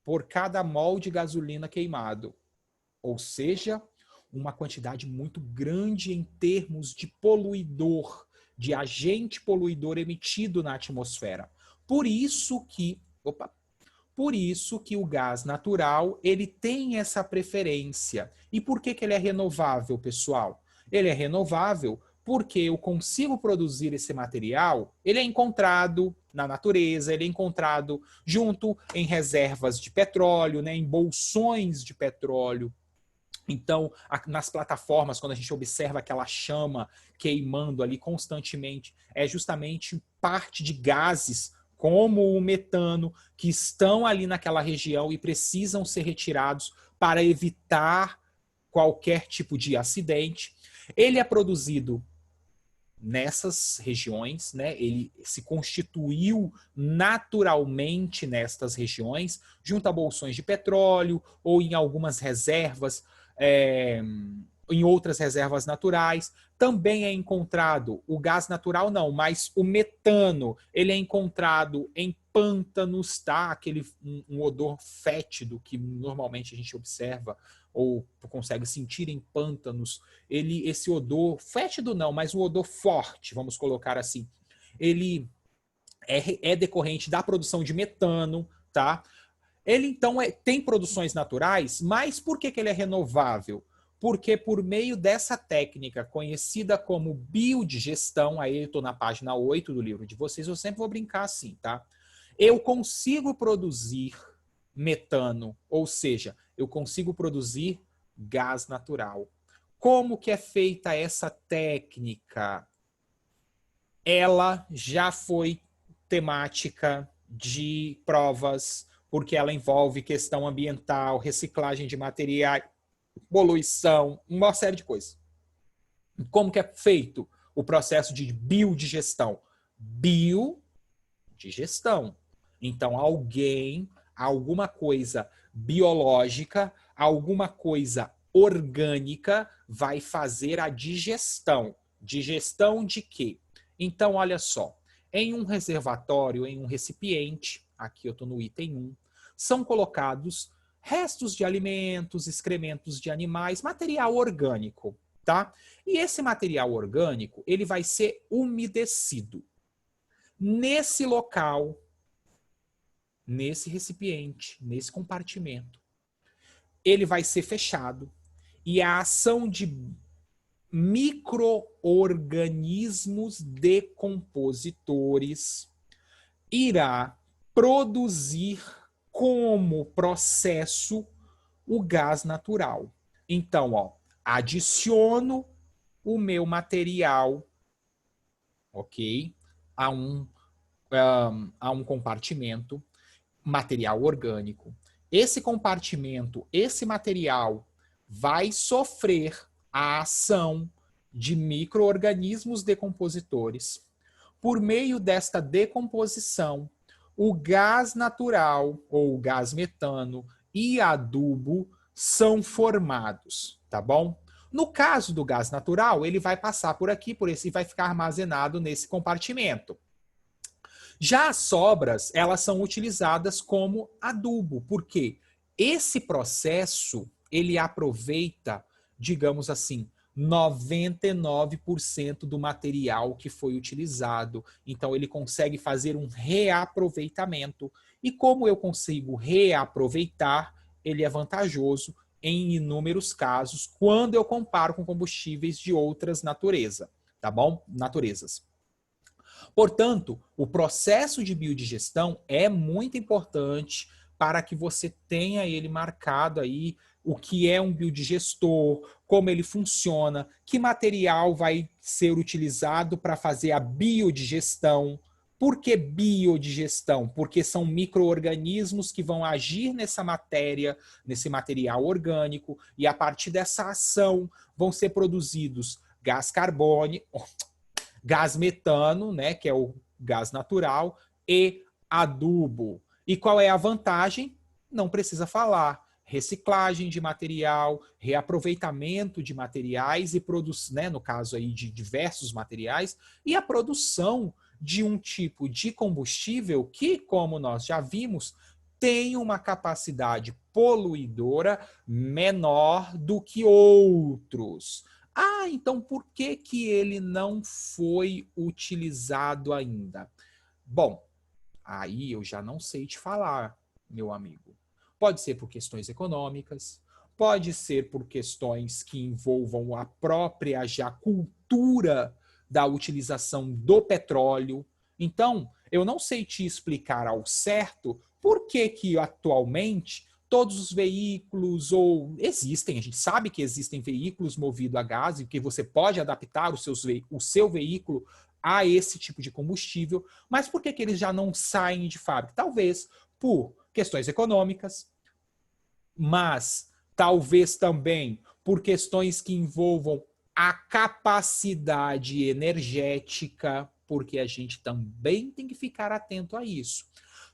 por cada mol de gasolina queimado. Ou seja, uma quantidade muito grande em termos de poluidor, de agente poluidor emitido na atmosfera. Por isso que o gás natural ele tem essa preferência. E por que ele é renovável, pessoal? Ele é renovável porque eu consigo produzir esse material, ele é encontrado na natureza, ele é encontrado junto em reservas de petróleo, né, em bolsões de petróleo. Então, nas plataformas, quando a gente observa aquela chama queimando ali constantemente, é justamente parte de gases como o metano que estão ali naquela região e precisam ser retirados para evitar qualquer tipo de acidente. Ele é produzido nessas regiões, né? Ele se constituiu naturalmente nestas regiões, junto a bolsões de petróleo ou em algumas reservas, em outras reservas naturais. Também é encontrado o gás natural, não, mas o metano, ele é encontrado em pântanos, tá? Aquele um odor fétido que normalmente a gente observa ou consegue sentir em pântanos. Esse odor, fétido não, mas um odor forte, vamos colocar assim, ele é decorrente da produção de metano, tá? Ele, então, tem produções naturais, mas por que ele é renovável? Porque por meio dessa técnica conhecida como biodigestão, aí eu estou na página 8 do livro de vocês, eu sempre vou brincar assim, tá? Eu consigo produzir metano, ou seja, eu consigo produzir gás natural. Como que é feita essa técnica? Ela já foi temática de provas, porque ela envolve questão ambiental, reciclagem de materiais, poluição, uma série de coisas. Como que é feito o processo de biodigestão? Biodigestão. Então, alguma coisa biológica, alguma coisa orgânica vai fazer a digestão. Digestão de quê? Então, olha só. Em um reservatório, em um recipiente, aqui eu estou no item 1, são colocados restos de alimentos, excrementos de animais, material orgânico, tá? E esse material orgânico, ele vai ser umedecido. Nesse local, nesse recipiente, nesse compartimento, ele vai ser fechado e a ação de micro-organismos decompositores irá produzir como processo o gás natural. Então, ó, adiciono o meu material, ok, a um compartimento, material orgânico. Esse compartimento, esse material vai sofrer a ação de micro-organismos decompositores. Por meio desta decomposição, o gás natural, ou o gás metano, e adubo são formados, tá bom? No caso do gás natural, ele vai passar por aqui, por esse, e vai ficar armazenado nesse compartimento. Já as sobras, elas são utilizadas como adubo, porque esse processo, ele aproveita, digamos assim, 99% do material que foi utilizado. Então, ele consegue fazer um reaproveitamento. E como eu consigo reaproveitar, ele é vantajoso em inúmeros casos, quando eu comparo com combustíveis de outras naturezas, tá bom? Naturezas. Portanto, o processo de biodigestão é muito importante para que você tenha ele marcado aí, o que é um biodigestor, como ele funciona, que material vai ser utilizado para fazer a biodigestão. Por que biodigestão? Porque são micro-organismos que vão agir nessa matéria, nesse material orgânico, e a partir dessa ação vão ser produzidos gás carbônico, gás metano, né, que é o gás natural, e adubo. E qual é a vantagem? Não precisa falar. reciclagem de material, reaproveitamento de materiais e produção, né, no caso aí de diversos materiais, e a produção de um tipo de combustível que, como nós já vimos, tem uma capacidade poluidora menor do que outros. Ah, então por que que ele não foi utilizado ainda? Bom, aí eu já não sei te falar, meu amigo. Pode ser por questões econômicas, pode ser por questões que envolvam a própria já cultura da utilização do petróleo. Então, eu não sei te explicar ao certo por que que atualmente todos os veículos, ou existem, a gente sabe que existem veículos movidos a gás e que você pode adaptar o seu veículo a esse tipo de combustível, mas por que que eles já não saem de fábrica? Talvez por questões econômicas, mas talvez também por questões que envolvam a capacidade energética, porque a gente também tem que ficar atento a isso.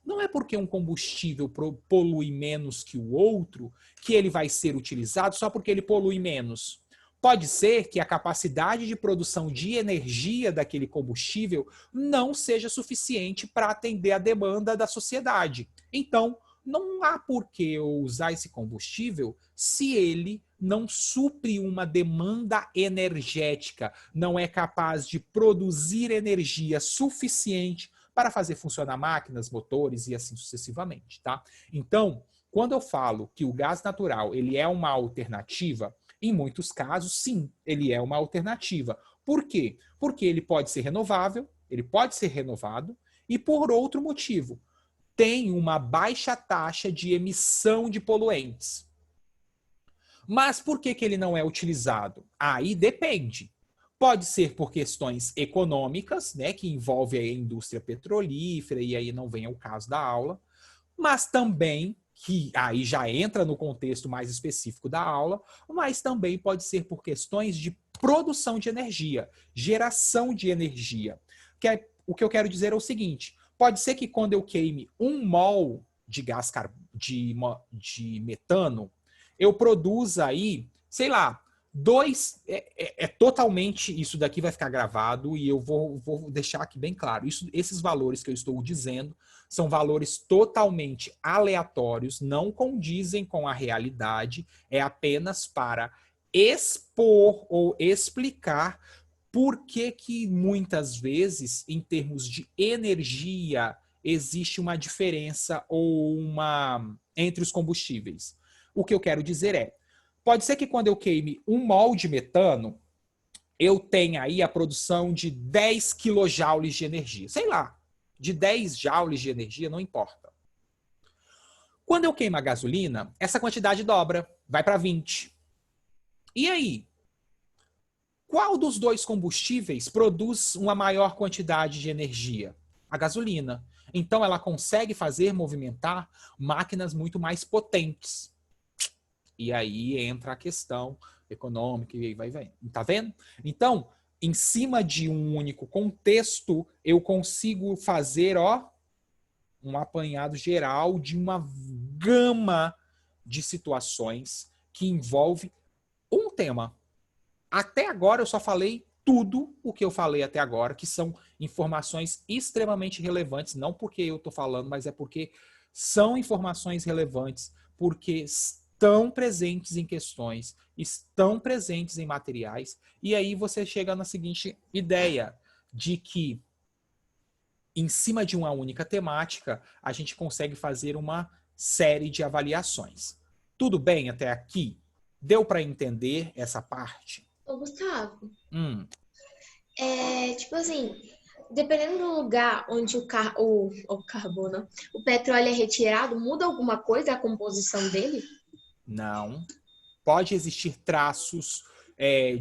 Não é porque um combustível polui menos que o outro que ele vai ser utilizado só porque ele polui menos. Pode ser que a capacidade de produção de energia daquele combustível não seja suficiente para atender a demanda da sociedade. Então, não há por que eu usar esse combustível se ele não supre uma demanda energética, não é capaz de produzir energia suficiente para fazer funcionar máquinas, motores e assim sucessivamente, tá? Então, quando eu falo que o gás natural ele é uma alternativa, em muitos casos, sim, ele é uma alternativa. Por quê? Porque ele pode ser renovável, ele pode ser renovado, e por outro motivo, tem uma baixa taxa de emissão de poluentes. Mas por que que ele não é utilizado? Aí depende. Pode ser por questões econômicas, né, que envolve a indústria petrolífera, e aí não vem ao caso da aula, mas também, que aí já entra no contexto mais específico da aula, mas também pode ser por questões de produção de energia, geração de energia. O que eu quero dizer é o seguinte, pode ser que quando eu queime 1 mol de gás de metano, eu produza aí, sei lá, totalmente, isso daqui vai ficar gravado e eu vou deixar aqui bem claro. Esses valores que eu estou dizendo são valores totalmente aleatórios, não condizem com a realidade, é apenas para expor ou explicar por que que muitas vezes, em termos de energia, existe uma diferença ou entre os combustíveis. O que eu quero dizer é, pode ser que quando eu queime 1 mol de metano, eu tenha aí a produção de 10 quilojoules de energia. Sei lá, de 10 joules de energia, não importa. Quando eu queimo a gasolina, essa quantidade dobra, vai para 20. E aí? Qual dos dois combustíveis produz uma maior quantidade de energia? A gasolina. Então ela consegue movimentar máquinas muito mais potentes. E aí entra a questão econômica e aí vai vendo. Tá vendo? Então, em cima de um único contexto, eu consigo fazer, um apanhado geral de uma gama de situações que envolve um tema. Até agora eu só falei tudo o que eu falei até agora, que são informações extremamente relevantes, não porque eu estou falando, mas é porque são informações relevantes, porque estão presentes em questões, estão presentes em materiais, e aí você chega na seguinte ideia, de que em cima de uma única temática, a gente consegue fazer uma série de avaliações. Tudo bem até aqui? Deu para entender essa parte? Ô, Gustavo, Hum. tipo assim, dependendo do lugar onde o carbono, o petróleo é retirado, muda alguma coisa a composição dele? Não. Pode existir traços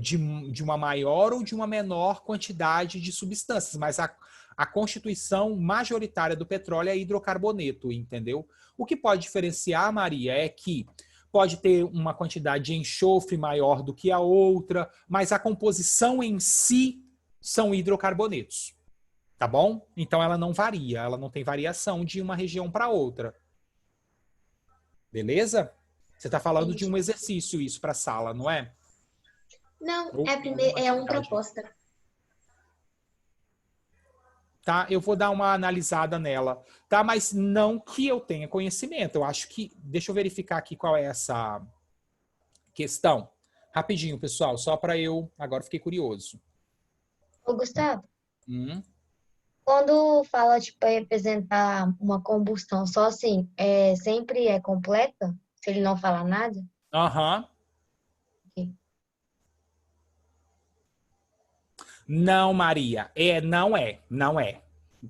de uma maior ou de uma menor quantidade de substâncias, mas a constituição majoritária do petróleo é hidrocarboneto, entendeu? O que pode diferenciar, Maria, é que pode ter uma quantidade de enxofre maior do que a outra, mas a composição em si são hidrocarbonetos, tá bom? Então ela não varia, ela não tem variação de uma região para outra. Beleza? Você está falando de Isso. um exercício isso para a sala, não é? Não, Ou é, primeiro, é uma atividade. proposta. Tá? Eu vou dar uma analisada nela, tá? Mas não que eu tenha conhecimento. Eu acho que... Deixa eu verificar aqui qual é essa questão. Rapidinho, pessoal, só para eu... Agora fiquei curioso. Ô, Gustavo, Hum? quando fala, tipo, para representar uma combustão só assim, sempre é completa? Se ele não falar nada? Aham. Ok. Não, Maria. Não é.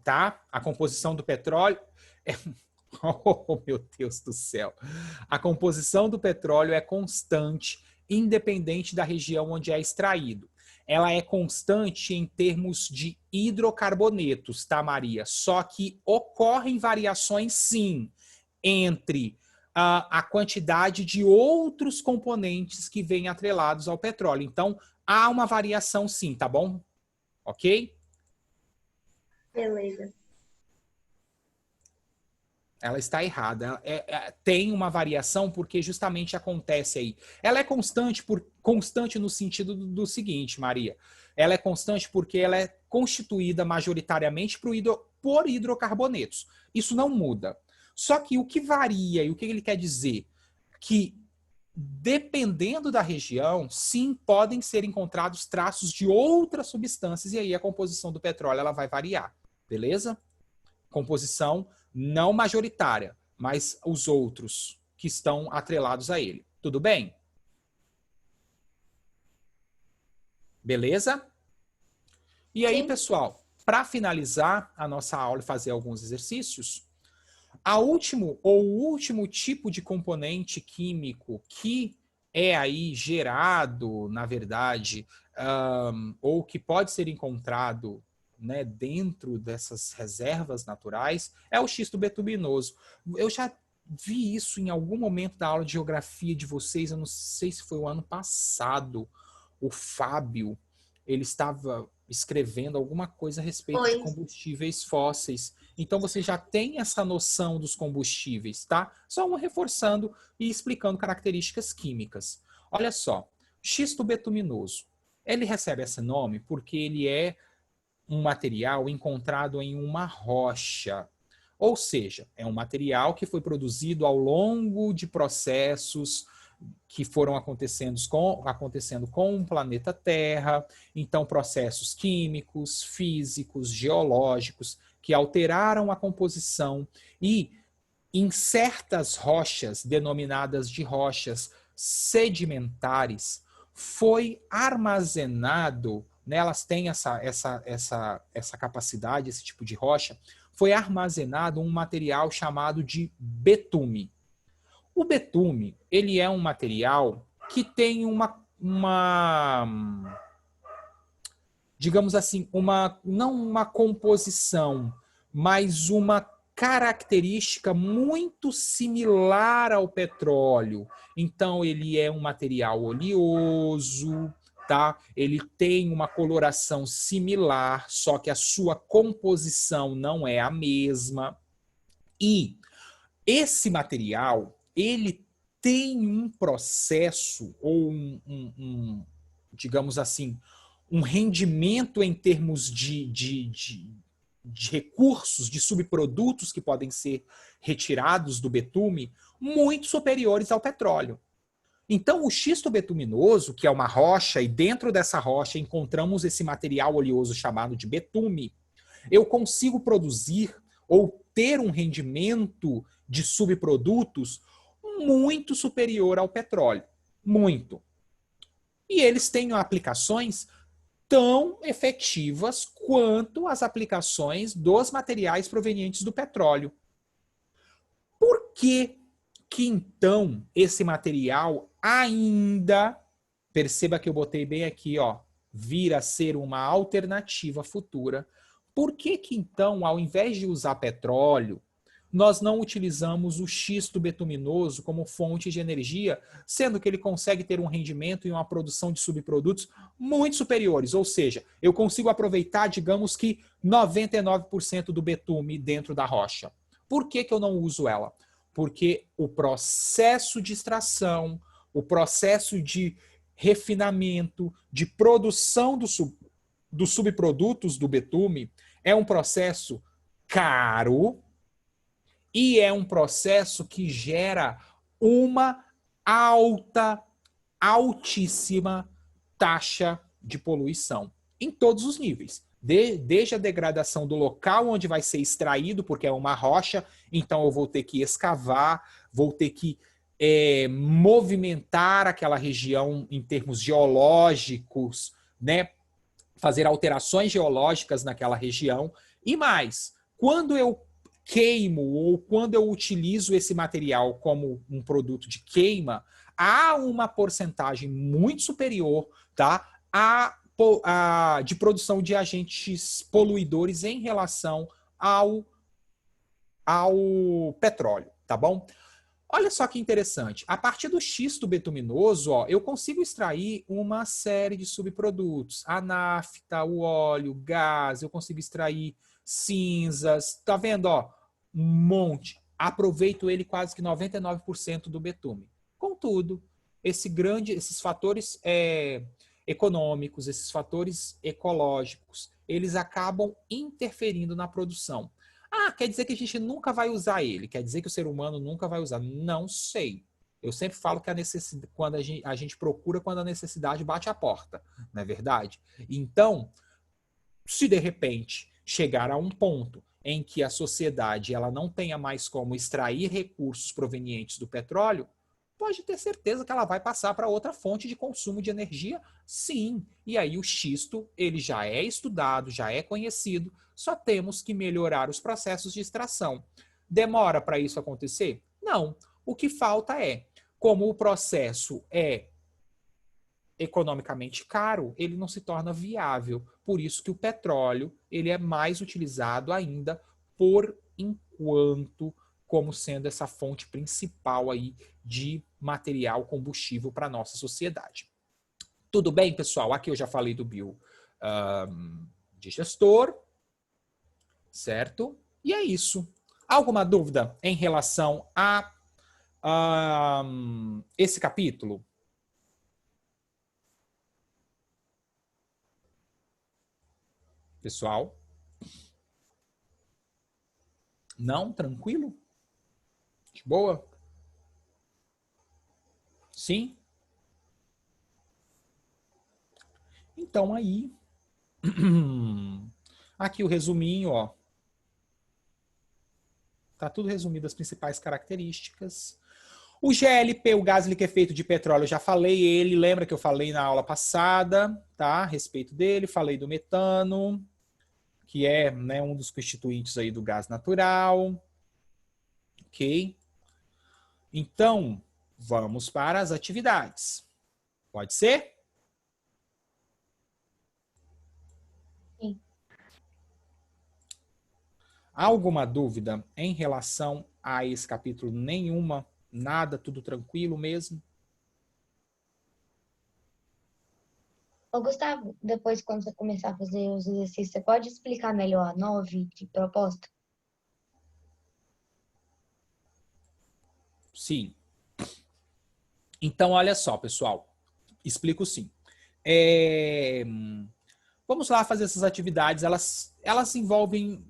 Tá? A composição do petróleo... Oh, meu Deus do céu. A composição do petróleo é constante, independente da região onde é extraído. Ela é constante em termos de hidrocarbonetos, tá, Maria? Só que ocorrem variações, sim, entre a quantidade de outros componentes que vêm atrelados ao petróleo. Então, há uma variação, sim, tá bom? Ok? Beleza. Ela está errada. Tem uma variação porque justamente acontece aí. Ela é constante no sentido do seguinte, Maria. Ela é constante porque ela é constituída majoritariamente por hidrocarbonetos. Isso não muda. Só que o que varia e o que ele quer dizer? Que dependendo da região, sim, podem ser encontrados traços de outras substâncias e aí a composição do petróleo ela vai variar. Beleza? Composição não majoritária, mas os outros que estão atrelados a ele. Tudo bem? Beleza? E aí, Sim. pessoal, para finalizar a nossa aula e fazer alguns exercícios, o último tipo de componente químico que é aí gerado, na verdade, ou que pode ser encontrado, né, dentro dessas reservas naturais, é o xisto betuminoso. Eu já vi isso em algum momento da aula de geografia de vocês, eu não sei se foi o ano passado, o Fábio, ele estava escrevendo alguma coisa a respeito de Foi. combustíveis fósseis. Então você já tem essa noção dos combustíveis, tá? Só um reforçando e explicando características químicas. Olha só, xisto betuminoso. Ele recebe esse nome porque ele é um material encontrado em uma rocha. Ou seja, é um material que foi produzido ao longo de processos que foram acontecendo com o planeta Terra, então processos químicos, físicos, geológicos, que alteraram a composição e em certas rochas, denominadas de rochas sedimentares, foi armazenado, né, elas têm essa capacidade, esse tipo de rocha, foi armazenado um material chamado de betume. O betume, ele é um material que tem digamos assim, não uma composição, mas uma característica muito similar ao petróleo. Então, ele é um material oleoso, tá? Ele tem uma coloração similar, só que a sua composição não é a mesma. E esse material, ele tem um processo ou digamos assim, um rendimento em termos de recursos, de subprodutos que podem ser retirados do betume, muito superiores ao petróleo. Então, o xisto betuminoso, que é uma rocha, e dentro dessa rocha encontramos esse material oleoso chamado de betume, eu consigo produzir ou ter um rendimento de subprodutos muito superior ao petróleo. Muito. E eles têm aplicações tão efetivas quanto as aplicações dos materiais provenientes do petróleo. Por que então esse material ainda, perceba que eu botei bem aqui, ó, vir a ser uma alternativa futura? Por que então, ao invés de usar petróleo, nós não utilizamos o xisto betuminoso como fonte de energia, sendo que ele consegue ter um rendimento e uma produção de subprodutos muito superiores? Ou seja, eu consigo aproveitar, digamos que 99% do betume dentro da rocha. Por que eu não uso ela? Porque o processo de extração, o processo de refinamento, de produção dos subprodutos do betume é um processo caro e é um processo que gera uma altíssima taxa de poluição em todos os níveis. Desde a degradação do local onde vai ser extraído, porque é uma rocha, então eu vou ter que escavar, vou ter que movimentar aquela região em termos geológicos, né? Fazer alterações geológicas naquela região. E mais, quando eu queimo ou quando eu utilizo esse material como um produto de queima, há uma porcentagem muito superior, tá, de produção de agentes poluidores em relação ao petróleo, tá bom? Olha só que interessante. A partir do xisto betuminoso, ó, eu consigo extrair uma série de subprodutos. A nafta, o óleo, o gás, eu consigo extrair cinzas. Tá vendo? Ó, um monte. Aproveito ele quase que 99% do betume. Contudo, esses fatores econômicos, esses fatores ecológicos, eles acabam interferindo na produção. Ah, quer dizer que a gente nunca vai usar ele? Quer dizer que o ser humano nunca vai usar? Não sei. Eu sempre falo que quando a gente procura quando a necessidade bate a porta, não é verdade? Então, se de repente chegar a um ponto em que a sociedade ela não tenha mais como extrair recursos provenientes do petróleo, pode ter certeza que ela vai passar para outra fonte de consumo de energia, sim. E aí o xisto, ele já é estudado, já é conhecido, só temos que melhorar os processos de extração. Demora para isso acontecer? Não. O que falta é, como o processo é economicamente caro, ele não se torna viável. Por isso que o petróleo, ele é mais utilizado ainda por enquanto, como sendo essa fonte principal aí de material combustível para a nossa sociedade. Tudo bem, pessoal? Aqui eu já falei do biodigestor, certo? E é isso. Alguma dúvida em relação a esse capítulo? Pessoal? Não? Tranquilo? De boa? Sim? Então aí, aqui o resuminho, ó. Tá tudo resumido as principais características. O GLP, o gás liquefeito de petróleo, eu já falei ele, lembra que eu falei na aula passada, tá? A respeito dele, falei do metano, que é, né, um dos constituintes aí do gás natural. Ok? Então, vamos para as atividades. Pode ser? Sim. Há alguma dúvida em relação a esse capítulo? Nenhuma? Nada? Tudo tranquilo mesmo? Ô, Gustavo, depois quando você começar a fazer os exercícios, você pode explicar melhor a 9 de proposta? Sim. Então, olha só, pessoal. Explico sim. Vamos lá fazer essas atividades. Elas envolvem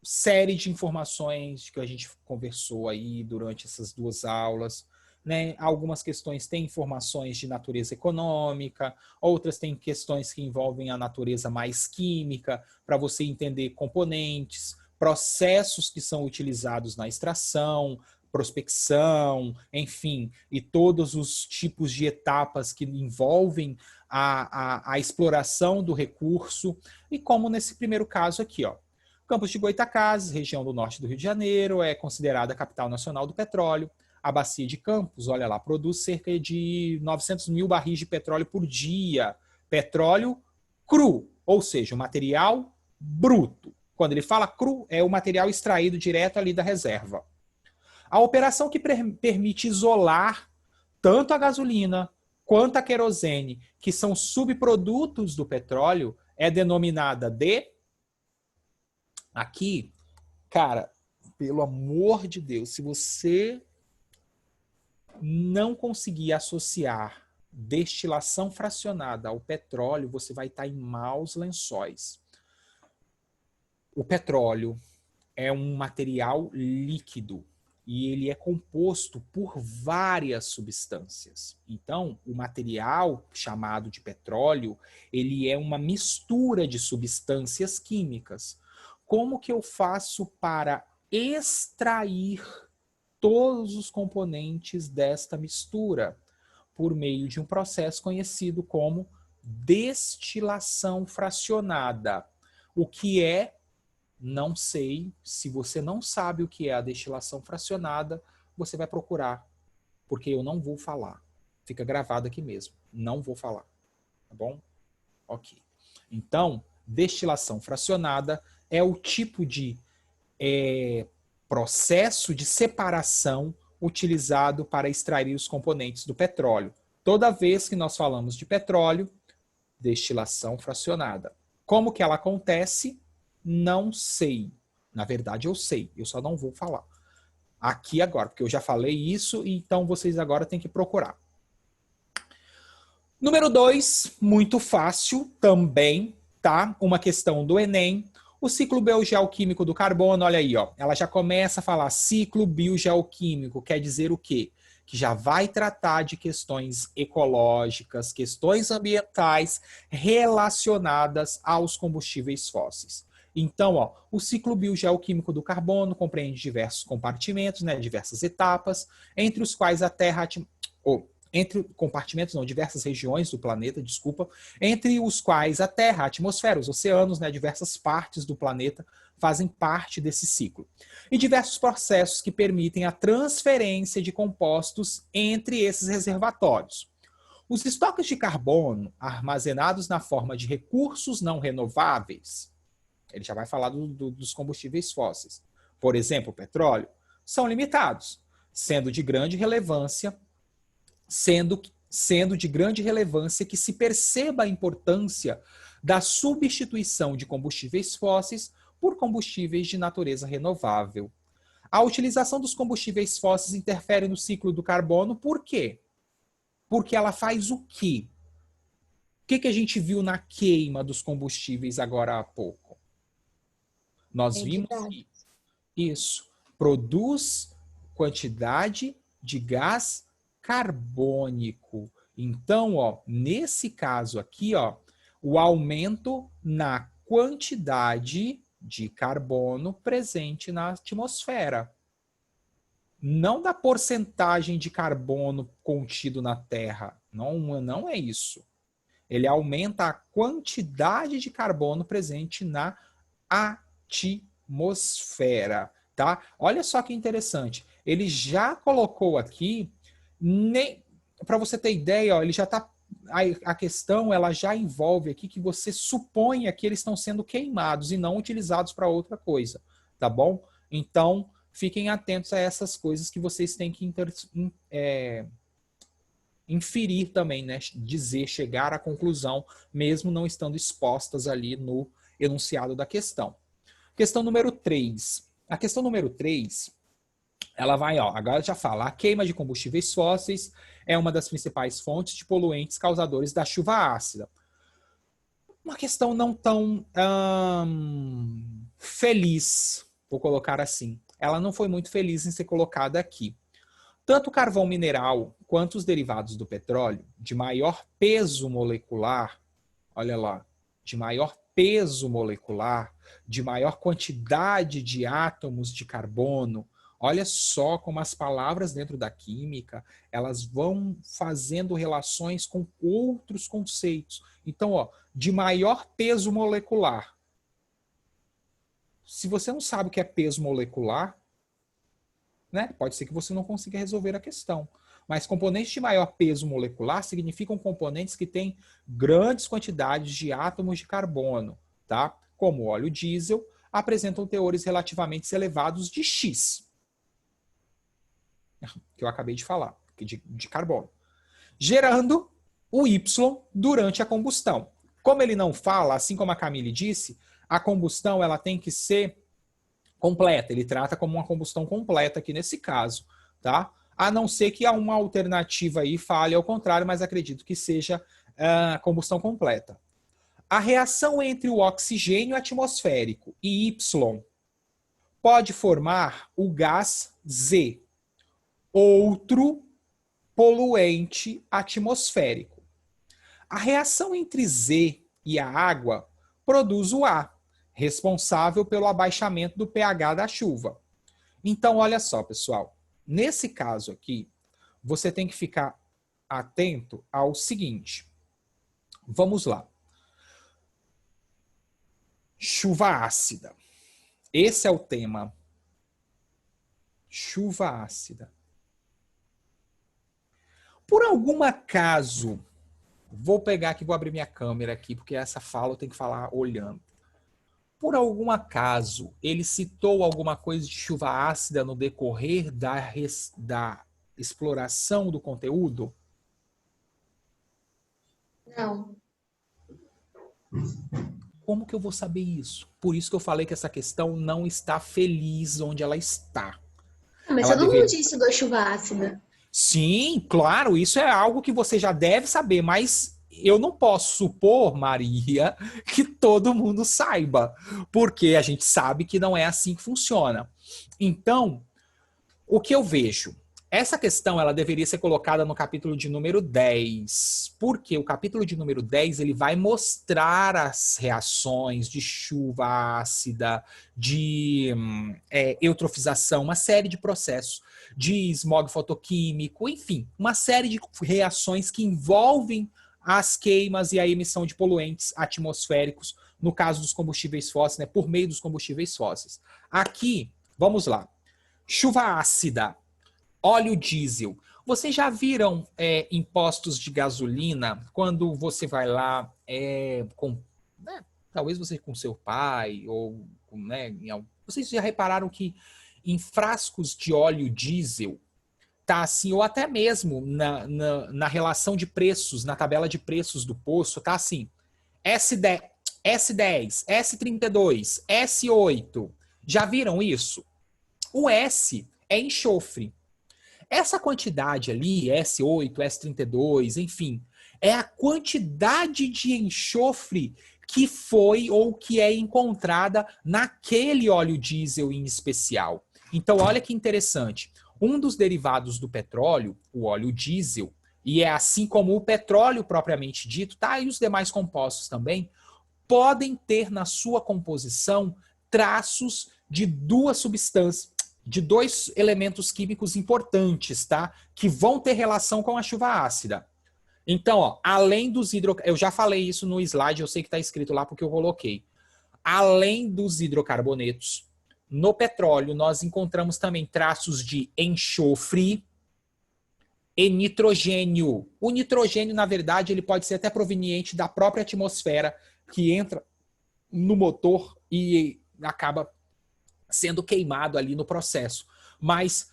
série de informações que a gente conversou aí durante essas duas aulas, né? Algumas questões têm informações de natureza econômica, outras têm questões que envolvem a natureza mais química, para você entender componentes, processos que são utilizados na extração, prospecção, enfim, e todos os tipos de etapas que envolvem a exploração do recurso, e como nesse primeiro caso aqui, ó. Campos de Goytacazes, região do norte do Rio de Janeiro, é considerada a capital nacional do petróleo. A bacia de Campos, olha lá, produz cerca de 900 mil barris de petróleo por dia. Petróleo cru, ou seja, o material bruto. Quando ele fala cru, é o material extraído direto ali da reserva. A operação que permite isolar tanto a gasolina quanto a querosene, que são subprodutos do petróleo, é denominada de... Aqui, cara, pelo amor de Deus, se você não conseguir associar destilação fracionada ao petróleo, você vai estar em maus lençóis. O petróleo é um material líquido e ele é composto por várias substâncias. Então, o material chamado de petróleo, ele é uma mistura de substâncias químicas. Como que eu faço para extrair todos os componentes desta mistura? Por meio de um processo conhecido como destilação fracionada. O que é? Não sei. Se você não sabe o que é a destilação fracionada, você vai procurar, porque eu não vou falar. Fica gravado aqui mesmo. Não vou falar. Tá bom? Ok. Então, destilação fracionada é o tipo de processo de separação utilizado para extrair os componentes do petróleo. Toda vez que nós falamos de petróleo, destilação fracionada. Como que ela acontece? Não sei. Na verdade, eu sei. Eu só não vou falar aqui agora, porque eu já falei isso, então vocês agora têm que procurar. Número 2, muito fácil também, tá? Uma questão do Enem. O ciclo biogeoquímico do carbono, olha aí, ó. Ela já começa a falar ciclo biogeoquímico, quer dizer o quê? Que já vai tratar de questões ecológicas, questões ambientais relacionadas aos combustíveis fósseis. Então, ó, o ciclo biogeoquímico do carbono compreende diversos compartimentos, né, diversas etapas, entre os quais a Terra... entre compartimentos, não, diversas regiões do planeta, desculpa, entre os quais a Terra, a atmosfera, os oceanos, né, diversas partes do planeta fazem parte desse ciclo. E diversos processos que permitem a transferência de compostos entre esses reservatórios. Os estoques de carbono armazenados na forma de recursos não renováveis, ele já vai falar dos combustíveis fósseis, por exemplo, o petróleo, são limitados, sendo de grande relevância que se perceba a importância da substituição de combustíveis fósseis por combustíveis de natureza renovável. A utilização dos combustíveis fósseis interfere no ciclo do carbono, por quê? Porque ela faz o quê? O que a gente viu na queima dos combustíveis agora há pouco? Nós vimos que isso produz quantidade de gás carbônico. Então, ó, nesse caso aqui, ó, o aumento na quantidade de carbono presente na atmosfera. Não da porcentagem de carbono contido na Terra. Não é isso. Ele aumenta a quantidade de carbono presente na atmosfera, tá? Olha só que interessante. Ele já colocou aqui, para você ter ideia, ó, ele já tá, a questão ela já envolve aqui que você suponha que eles estão sendo queimados e não utilizados para outra coisa, tá bom? Então, fiquem atentos a essas coisas que vocês têm que inferir também, né? Dizer, chegar à conclusão, mesmo não estando expostas ali no enunciado da questão. Questão número 3. A questão número 3, ela vai, ó, agora já fala, a queima de combustíveis fósseis é uma das principais fontes de poluentes causadores da chuva ácida. Uma questão não tão feliz, vou colocar assim. Ela não foi muito feliz em ser colocada aqui. Tanto o carvão mineral quanto os derivados do petróleo, de maior peso molecular, olha lá, de maior peso molecular, de maior quantidade de átomos de carbono, olha só como as palavras dentro da química, elas vão fazendo relações com outros conceitos. Então, ó, de maior peso molecular. Se você não sabe o que é peso molecular, né, pode ser que você não consiga resolver a questão. Mas componentes de maior peso molecular significam componentes que têm grandes quantidades de átomos de carbono, tá? Como o óleo diesel, apresentam teores relativamente elevados de X, que eu acabei de falar, de carbono, gerando o Y durante a combustão. Como ele não fala, assim como a Camille disse, a combustão ela tem que ser completa. Ele trata como uma combustão completa aqui nesse caso, tá? A não ser que há uma alternativa aí fale ao contrário, mas acredito que seja combustão completa. A reação entre o oxigênio atmosférico e Y pode formar o gás Z, outro poluente atmosférico. A reação entre Z e a água produz o A, responsável pelo abaixamento do pH da chuva. Então, olha só, pessoal. Nesse caso aqui, você tem que ficar atento ao seguinte. Vamos lá. Chuva ácida. Esse é o tema. Chuva ácida. Por algum acaso, vou pegar aqui, vou abrir minha câmera aqui, porque essa fala eu tenho que falar olhando. Por algum acaso, ele citou alguma coisa de chuva ácida no decorrer da exploração do conteúdo? Não. Como que eu vou saber isso? Por isso que eu falei que essa questão não está feliz onde ela está. Mas Ela todo mundo deveria... disse da chuva ácida. Sim, claro, isso é algo que você já deve saber, mas eu não posso supor, Maria, que todo mundo saiba, porque a gente sabe que não é assim que funciona. Então, o que eu vejo? Essa questão ela deveria ser colocada no capítulo de número 10, porque o capítulo de número 10 ele vai mostrar as reações de chuva ácida, de eutrofização, uma série de processos, de smog fotoquímico, enfim, uma série de reações que envolvem as queimas e a emissão de poluentes atmosféricos, no caso dos combustíveis fósseis, né, por meio dos combustíveis fósseis. Aqui, vamos lá. Chuva ácida. Óleo diesel. Vocês já viram em postos de gasolina, quando você vai lá talvez você com seu pai, ou vocês já repararam que em frascos de óleo diesel, tá assim, ou até mesmo na relação de preços, na tabela de preços do posto, tá assim, S10, S10, S32, S8. Já viram isso? O S é enxofre. Essa quantidade ali, S8, S32, enfim, é a quantidade de enxofre que foi ou que é encontrada naquele óleo diesel em especial. Então, olha que interessante. Um dos derivados do petróleo, o óleo diesel, e é assim como o petróleo propriamente dito, tá? E os demais compostos também, podem ter na sua composição traços de duas substâncias, de dois elementos químicos importantes, tá? Que vão ter relação com a chuva ácida. Então, ó, além dos eu já falei isso no slide, eu sei que está escrito lá porque eu coloquei. Além dos hidrocarbonetos, no petróleo nós encontramos também traços de enxofre e nitrogênio. O nitrogênio, na verdade, ele pode ser até proveniente da própria atmosfera que entra no motor e acaba sendo queimado ali no processo. Mas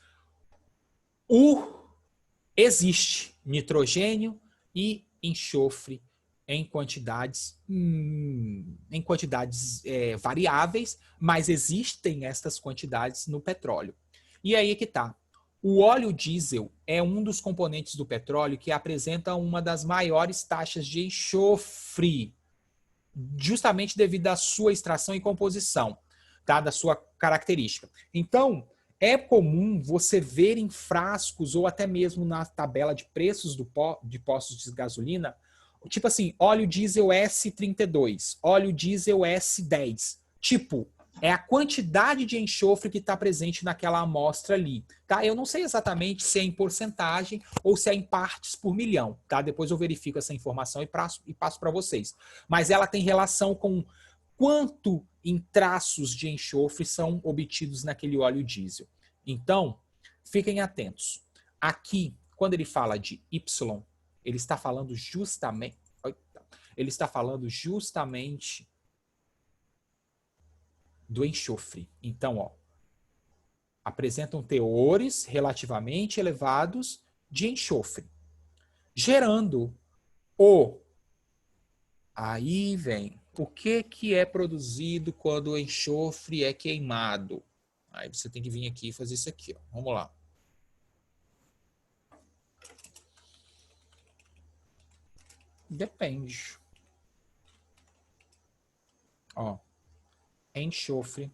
existe nitrogênio e enxofre em quantidades variáveis, mas existem estas quantidades no petróleo. E aí que tá. O óleo diesel é um dos componentes do petróleo que apresenta uma das maiores taxas de enxofre, justamente devido à sua extração e composição, tá? Da sua característica. Então, é comum você ver em frascos ou até mesmo na tabela de preços de postos de gasolina, tipo assim, óleo diesel S32, óleo diesel S10. Tipo, é a quantidade de enxofre que está presente naquela amostra ali, tá? Eu não sei exatamente se é em porcentagem ou se é em partes por milhão, tá? Depois eu verifico essa informação e passo para vocês. Mas ela tem relação com quanto em traços de enxofre são obtidos naquele óleo diesel. Então, fiquem atentos. Aqui, quando ele fala de Y, ele está falando justamente do enxofre. Então, ó, apresentam teores relativamente elevados de enxofre, gerando aí vem, o que é produzido quando o enxofre é queimado? Aí você tem que vir aqui e fazer isso aqui, ó. Vamos lá. Depende. Ó, enxofre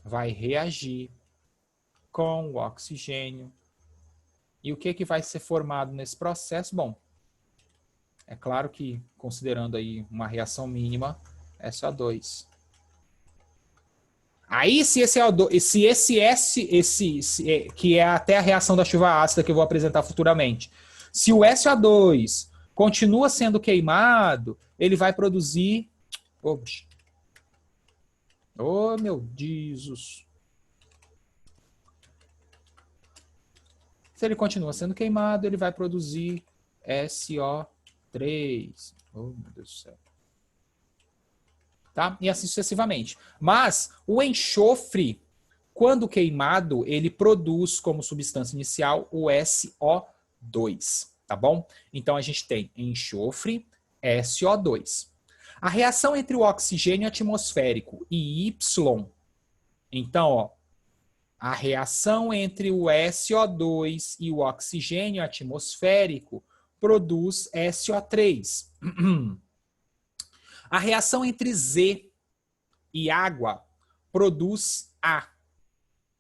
vai reagir com o oxigênio. E o que que vai ser formado nesse processo? Bom, é claro que, considerando aí uma reação mínima, é SO2. Aí, se esse CO2, se esse S, que é até a reação da chuva ácida que eu vou apresentar futuramente, se o SO2 continua sendo queimado, ele vai produzir... Oh, meu Deus! Se ele continua sendo queimado, ele vai produzir SO3. Oh, meu Deus do céu. Tá? E assim sucessivamente. Mas o enxofre, quando queimado, ele produz como substância inicial o SO2. Tá bom? Então a gente tem enxofre, SO2. A reação entre o oxigênio atmosférico e Y, então, ó, a reação entre o SO2 e o oxigênio atmosférico produz SO3. A reação entre Z e água produz A.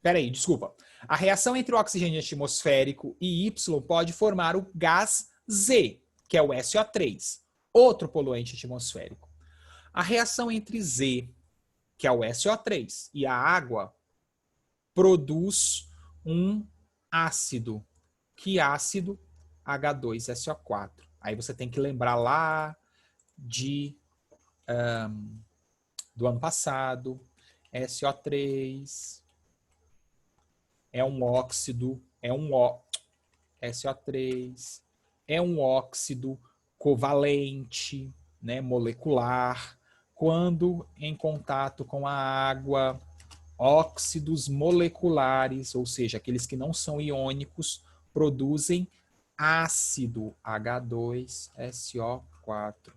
Peraí, desculpa. A reação entre o oxigênio atmosférico e Y pode formar o gás Z, que é o SO3, outro poluente atmosférico. A reação entre Z, que é o SO3, e a água produz um ácido. Que ácido? H2SO4. Aí você tem que lembrar lá do ano passado. SO3 é um óxido, SO3 é um óxido covalente, né, molecular. Quando em contato com a água, óxidos moleculares, ou seja, aqueles que não são iônicos, produzem ácido H2SO4.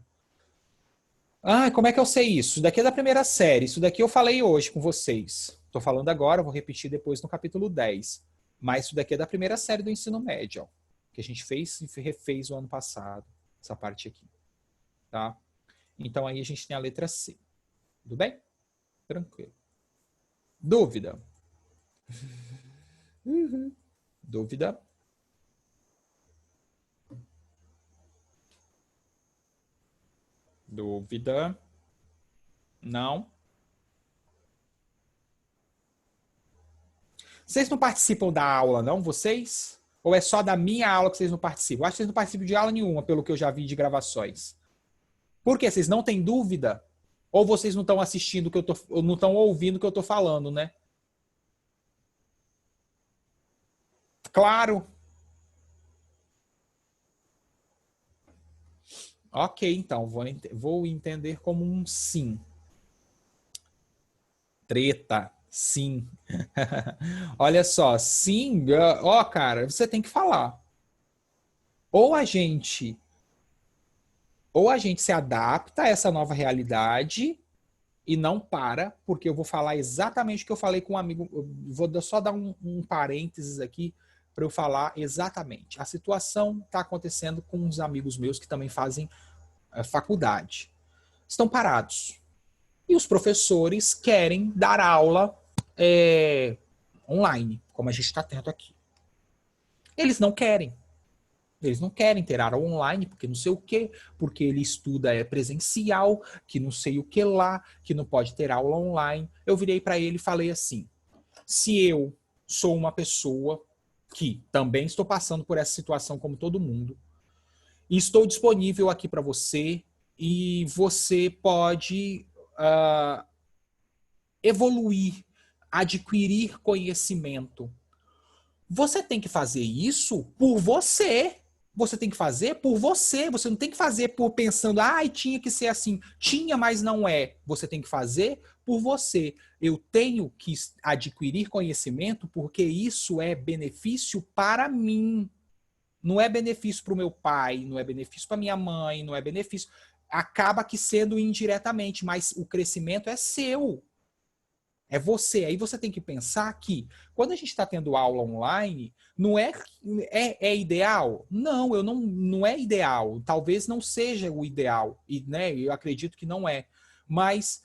Ah, como é que eu sei isso? Isso daqui é da primeira série. Isso daqui eu falei hoje com vocês. Estou falando agora, vou repetir depois no capítulo 10. Mas isso daqui é da primeira série do ensino médio, ó, que a gente fez e refez o ano passado. Essa parte aqui. Tá? Então aí a gente tem a letra C. Tudo bem? Tranquilo. Dúvida? Dúvida? Dúvida? Não? Vocês não participam da aula, não? Vocês? Ou é só da minha aula que vocês não participam? Eu acho que vocês não participam de aula nenhuma, pelo que eu já vi de gravações. Por quê? Vocês não têm dúvida? Ou vocês não estão assistindo o que eu tô, ou não estão ouvindo o que eu estou falando, né? Claro. Ok, então, vou entender como um sim. Treta, sim. Olha só, sim, ó, cara, você tem que falar. Ou a gente se adapta a essa nova realidade e não para, porque eu vou falar exatamente o que eu falei com um amigo. Eu vou só dar um parênteses aqui para eu falar exatamente. A situação está acontecendo com uns amigos meus que também fazem faculdade. Estão parados. E os professores querem dar aula online, como a gente está tendo aqui. Eles não querem. Eles não querem ter aula online, porque não sei o quê, porque ele estuda presencial, que não sei o que lá, que não pode ter aula online. Eu virei para ele e falei assim, se eu sou uma pessoa que também estou passando por essa situação como todo mundo, e estou disponível aqui para você, e você pode evoluir, adquirir conhecimento. Você tem que fazer isso por você. Você tem que fazer por você. Você não tem que fazer por pensando, tinha que ser assim. Tinha, mas não é. Você tem que fazer por você. Eu tenho que adquirir conhecimento porque isso é benefício para mim. Não é benefício para o meu pai, não é benefício para minha mãe, não é benefício. Acaba que sendo indiretamente, mas o crescimento é seu. É você. Aí você tem que pensar que quando a gente está tendo aula online, não é ideal? Não, não é ideal. Talvez não seja o ideal. E, né, eu acredito que não é. Mas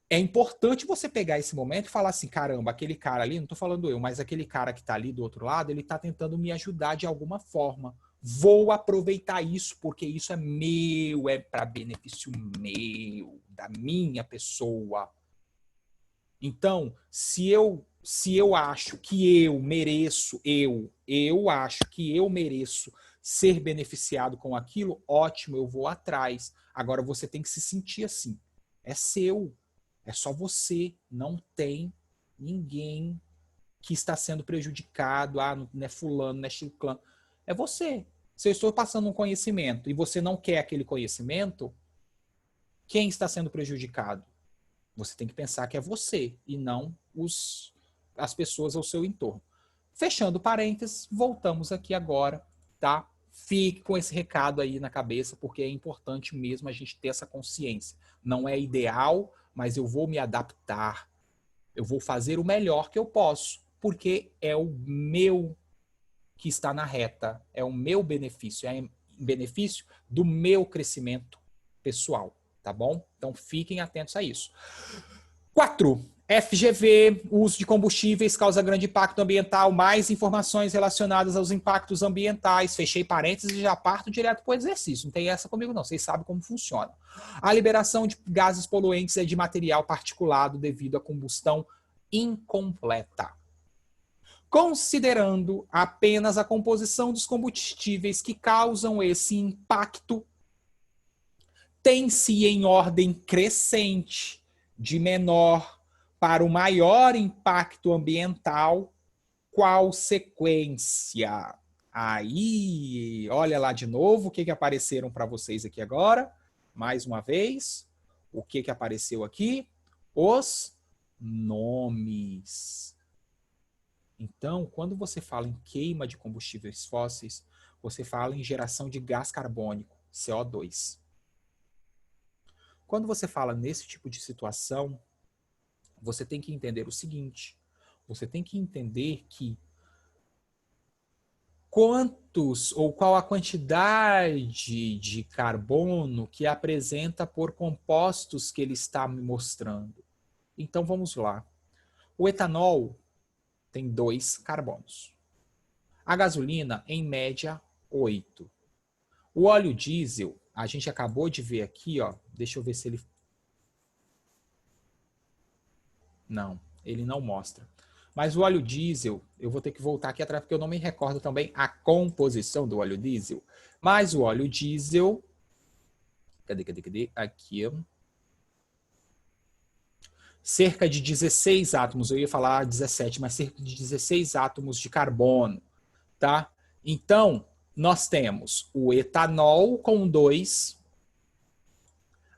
é importante você pegar esse momento e falar assim, caramba, aquele cara ali, não estou falando eu, mas aquele cara que está ali do outro lado, ele está tentando me ajudar de alguma forma. Vou aproveitar isso, porque isso é meu, é para benefício meu, da minha pessoa. Então, se eu acho que eu mereço, eu acho que eu mereço ser beneficiado com aquilo, ótimo, eu vou atrás. Agora você tem que se sentir assim. É seu. É só você. Não tem ninguém que está sendo prejudicado. Ah, não é fulano, não é chiclano. É você. Se eu estou passando um conhecimento e você não quer aquele conhecimento, quem está sendo prejudicado? Você tem que pensar que é você e não as pessoas ao seu entorno. Fechando parênteses, voltamos aqui agora, tá? Fique com esse recado aí na cabeça, porque é importante mesmo a gente ter essa consciência. Não é ideal, mas eu vou me adaptar. Eu vou fazer o melhor que eu posso, porque é o meu que está na reta, é o meu benefício, é benefício do meu crescimento pessoal, tá bom? Então fiquem atentos a isso. 4. FGV, o uso de combustíveis causa grande impacto ambiental, mais informações relacionadas aos impactos ambientais. Fechei parênteses e já parto direto para o exercício. Não tem essa comigo não, vocês sabem como funciona. A liberação de gases poluentes é de material particulado devido à combustão incompleta. Considerando apenas a composição dos combustíveis que causam esse impacto, tem-se em ordem crescente de menor para o maior impacto ambiental, qual sequência? Aí, olha lá de novo o que apareceram para vocês aqui agora. Mais uma vez, o que apareceu aqui? Os nomes. Então, quando você fala em queima de combustíveis fósseis, você fala em geração de gás carbônico, CO2. Quando você fala nesse tipo de situação, você tem que entender o seguinte: você tem que entender que quantos ou qual a quantidade de carbono que apresenta por compostos que ele está me mostrando. Então vamos lá. O etanol tem 2 carbonos. A gasolina, em média, 8. O óleo diesel, a gente acabou de ver aqui, ó. Deixa eu ver se ele... Não, ele não mostra. Mas o óleo diesel, eu vou ter que voltar aqui atrás, porque eu não me recordo também a composição do óleo diesel. Mas o óleo diesel... Cadê? Aqui. Cerca de 16 átomos, eu ia falar 17, mas cerca de 16 átomos de carbono, tá? Então, nós temos o etanol com 2,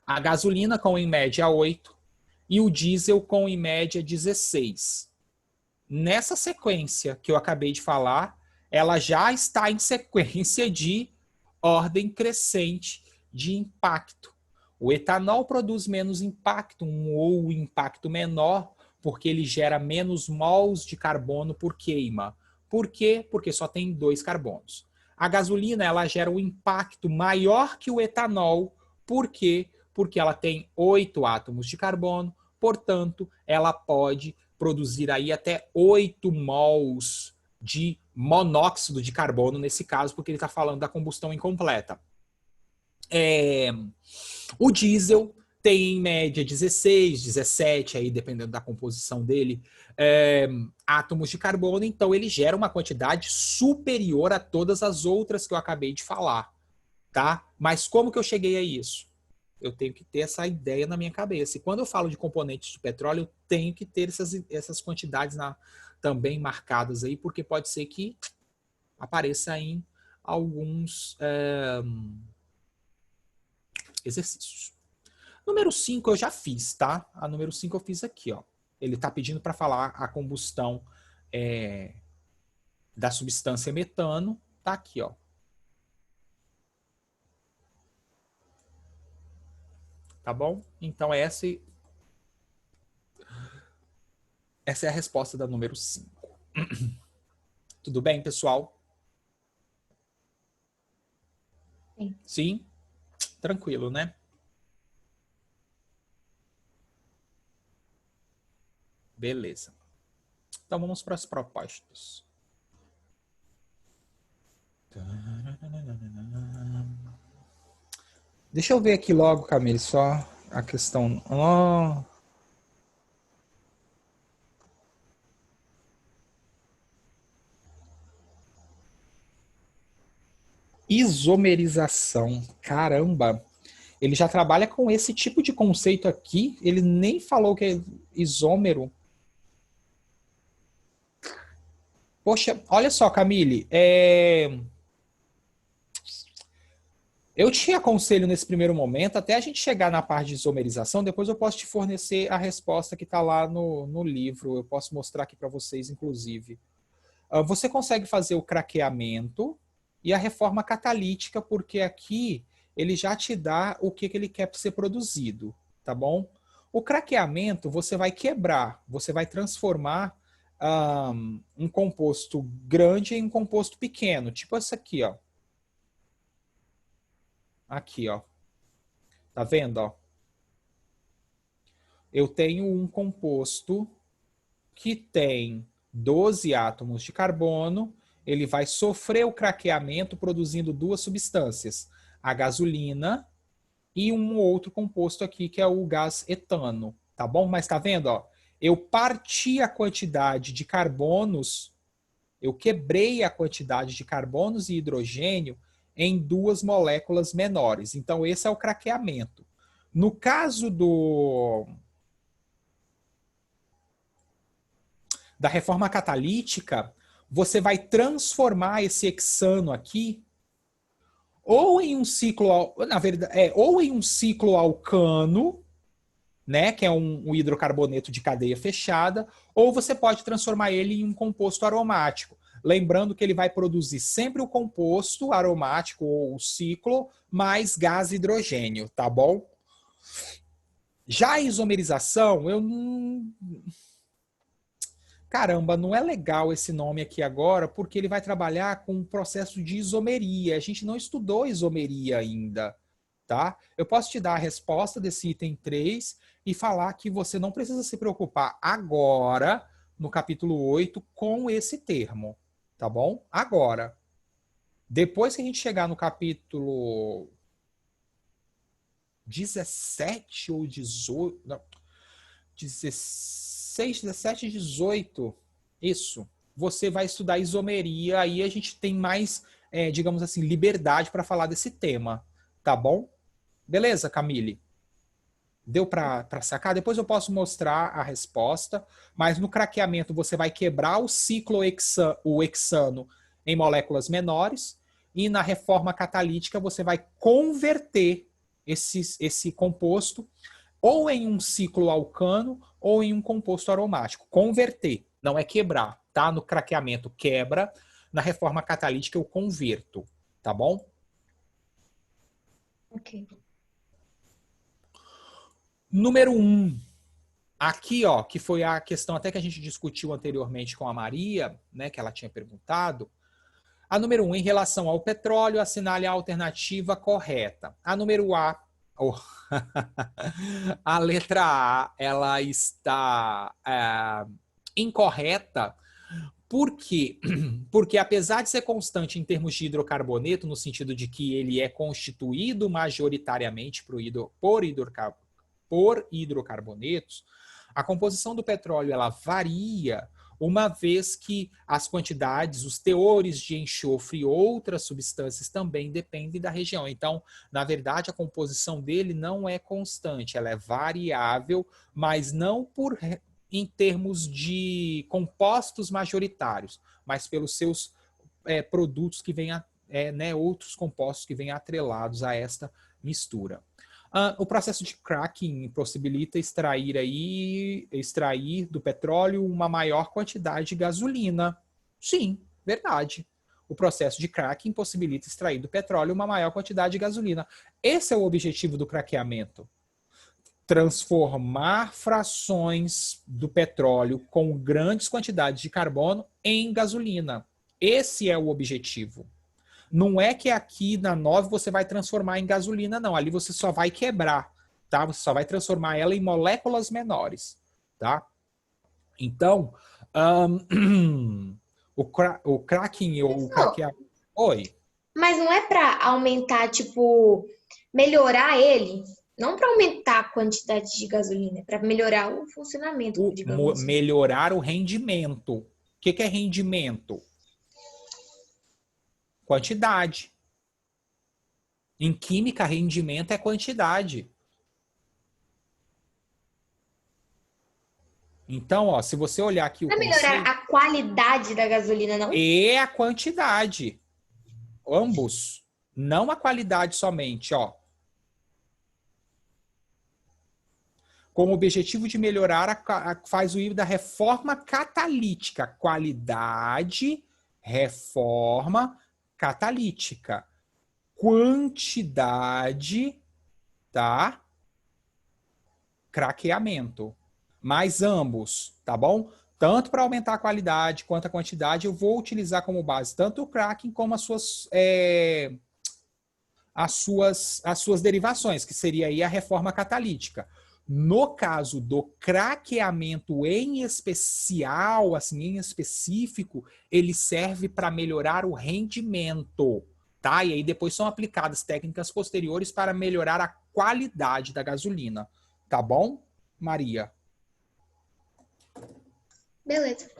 a gasolina com em média 8 e o diesel com em média 16. Nessa sequência que eu acabei de falar, ela já está em sequência de ordem crescente de impacto. O etanol produz menos impacto, ou impacto menor, porque ele gera menos mols de carbono por queima. Por quê? Porque só tem 2 carbonos. A gasolina, ela gera um impacto maior que o etanol. Por quê? Porque ela tem 8 átomos de carbono, portanto, ela pode produzir aí até 8 mols de monóxido de carbono, nesse caso, porque ele está falando da combustão incompleta. O diesel tem em média 16, 17, aí dependendo da composição dele, átomos de carbono, então ele gera uma quantidade superior a todas as outras que eu acabei de falar, tá? Mas como que eu cheguei a isso? Eu tenho que ter essa ideia na minha cabeça. E quando eu falo de componentes de petróleo, eu tenho que ter essas quantidades também marcadas aí, porque pode ser que apareça em alguns exercícios. Número 5 eu já fiz, tá? A número 5 eu fiz aqui, ó. Ele está pedindo para falar a combustão da substância metano. Tá aqui, ó. Tá bom? Então esse Essa é a resposta da número 5. Tudo bem, pessoal? Sim. Sim? Tranquilo, né? Beleza. Então vamos para as propostas. Deixa eu ver aqui logo, Camille, só a questão. Isomerização. Caramba! Ele já trabalha com esse tipo de conceito aqui. Ele nem falou que é isômero. Poxa, olha só, Camille. Eu te aconselho nesse primeiro momento, até a gente chegar na parte de isomerização, depois eu posso te fornecer a resposta que está lá no livro. Eu posso mostrar aqui para vocês, inclusive. Você consegue fazer o craqueamento e a reforma catalítica, porque aqui ele já te dá o que ele quer ser produzido, tá bom? O craqueamento você vai quebrar, você vai transformar um composto grande em um composto pequeno, tipo esse aqui, ó. Aqui, ó. Tá vendo, ó? Eu tenho um composto que tem 12 átomos de carbono, ele vai sofrer o craqueamento produzindo duas substâncias, a gasolina e um outro composto aqui que é o gás etano, tá bom? Mas tá vendo, ó? Eu parti a quantidade de carbonos, eu quebrei a quantidade de carbonos e hidrogênio em duas moléculas menores. Então esse é o craqueamento. No caso da reforma catalítica, você vai transformar esse hexano aqui ou em um ciclo, na verdade, ou em um ciclo alcano, né, que é um hidrocarboneto de cadeia fechada, ou você pode transformar ele em um composto aromático. Lembrando que ele vai produzir sempre o composto aromático ou o ciclo mais gás hidrogênio, tá bom? Já a isomerização, caramba, não é legal esse nome aqui agora, porque ele vai trabalhar com um processo de isomeria. A gente não estudou isomeria ainda, tá? Eu posso te dar a resposta desse item 3 e falar que você não precisa se preocupar agora, no capítulo 8, com esse termo, tá bom? Agora. Depois que a gente chegar no capítulo 17 ou 18, não, 16, 17 e 18, isso, você vai estudar isomeria, aí a gente tem mais, digamos assim, liberdade para falar desse tema, tá bom? Beleza, Camille? Deu para sacar? Depois eu posso mostrar a resposta, mas no craqueamento você vai quebrar o ciclo o hexano em moléculas menores e na reforma catalítica você vai converter esse composto ou em um ciclo alcano ou em um composto aromático. Converter, não é quebrar, tá? No craqueamento quebra, na reforma catalítica eu converto, tá bom? Ok. Número 1. Aqui, ó, que foi a questão até que a gente discutiu anteriormente com a Maria, né, que ela tinha perguntado. A número 1, em relação ao petróleo, assinale a alternativa correta. A número A, a letra A, ela está incorreta. Por quê? Porque apesar de ser constante em termos de hidrocarboneto, no sentido de que ele é constituído majoritariamente por hidrocarbonetos, a composição do petróleo ela varia, uma vez que as quantidades, os teores de enxofre e outras substâncias também dependem da região. Então, na verdade, a composição dele não é constante, ela é variável, mas não em termos de compostos majoritários, mas pelos seus produtos que vêm, outros compostos que vêm atrelados a esta mistura. O processo de cracking possibilita extrair do petróleo uma maior quantidade de gasolina. Sim, verdade. O processo de cracking possibilita extrair do petróleo uma maior quantidade de gasolina. Esse é o objetivo do craqueamento. transformar frações do petróleo com grandes quantidades de carbono em gasolina. Esse é o objetivo. Não é que aqui na 9 você vai transformar em gasolina, não. Ali você só vai quebrar, tá? Você só vai transformar ela em moléculas menores, tá? Então, o cracking ou o craqueamento... Oi. Mas não é para aumentar, tipo, melhorar ele? Não para aumentar a quantidade de gasolina, é para melhorar o funcionamento, digamos assim. Melhorar o rendimento. O que é rendimento? Quantidade. Em química, rendimento é quantidade. Então, ó, se você olhar aqui o Não é melhorar a qualidade da gasolina, não? e a quantidade. Ambos. Não a qualidade somente, ó. Com o objetivo de melhorar, faz o I da reforma catalítica. Qualidade, reforma catalítica. Quantidade, tá? Craqueamento. Mas ambos, tá bom? Tanto para aumentar a qualidade quanto a quantidade, eu vou utilizar como base tanto o cracking como as suas derivações, que seria aí a reforma catalítica. No caso do craqueamento em especial, assim, em específico, ele serve para melhorar o rendimento, tá? E aí depois são aplicadas técnicas posteriores para melhorar a qualidade da gasolina, tá bom, Maria? Beleza.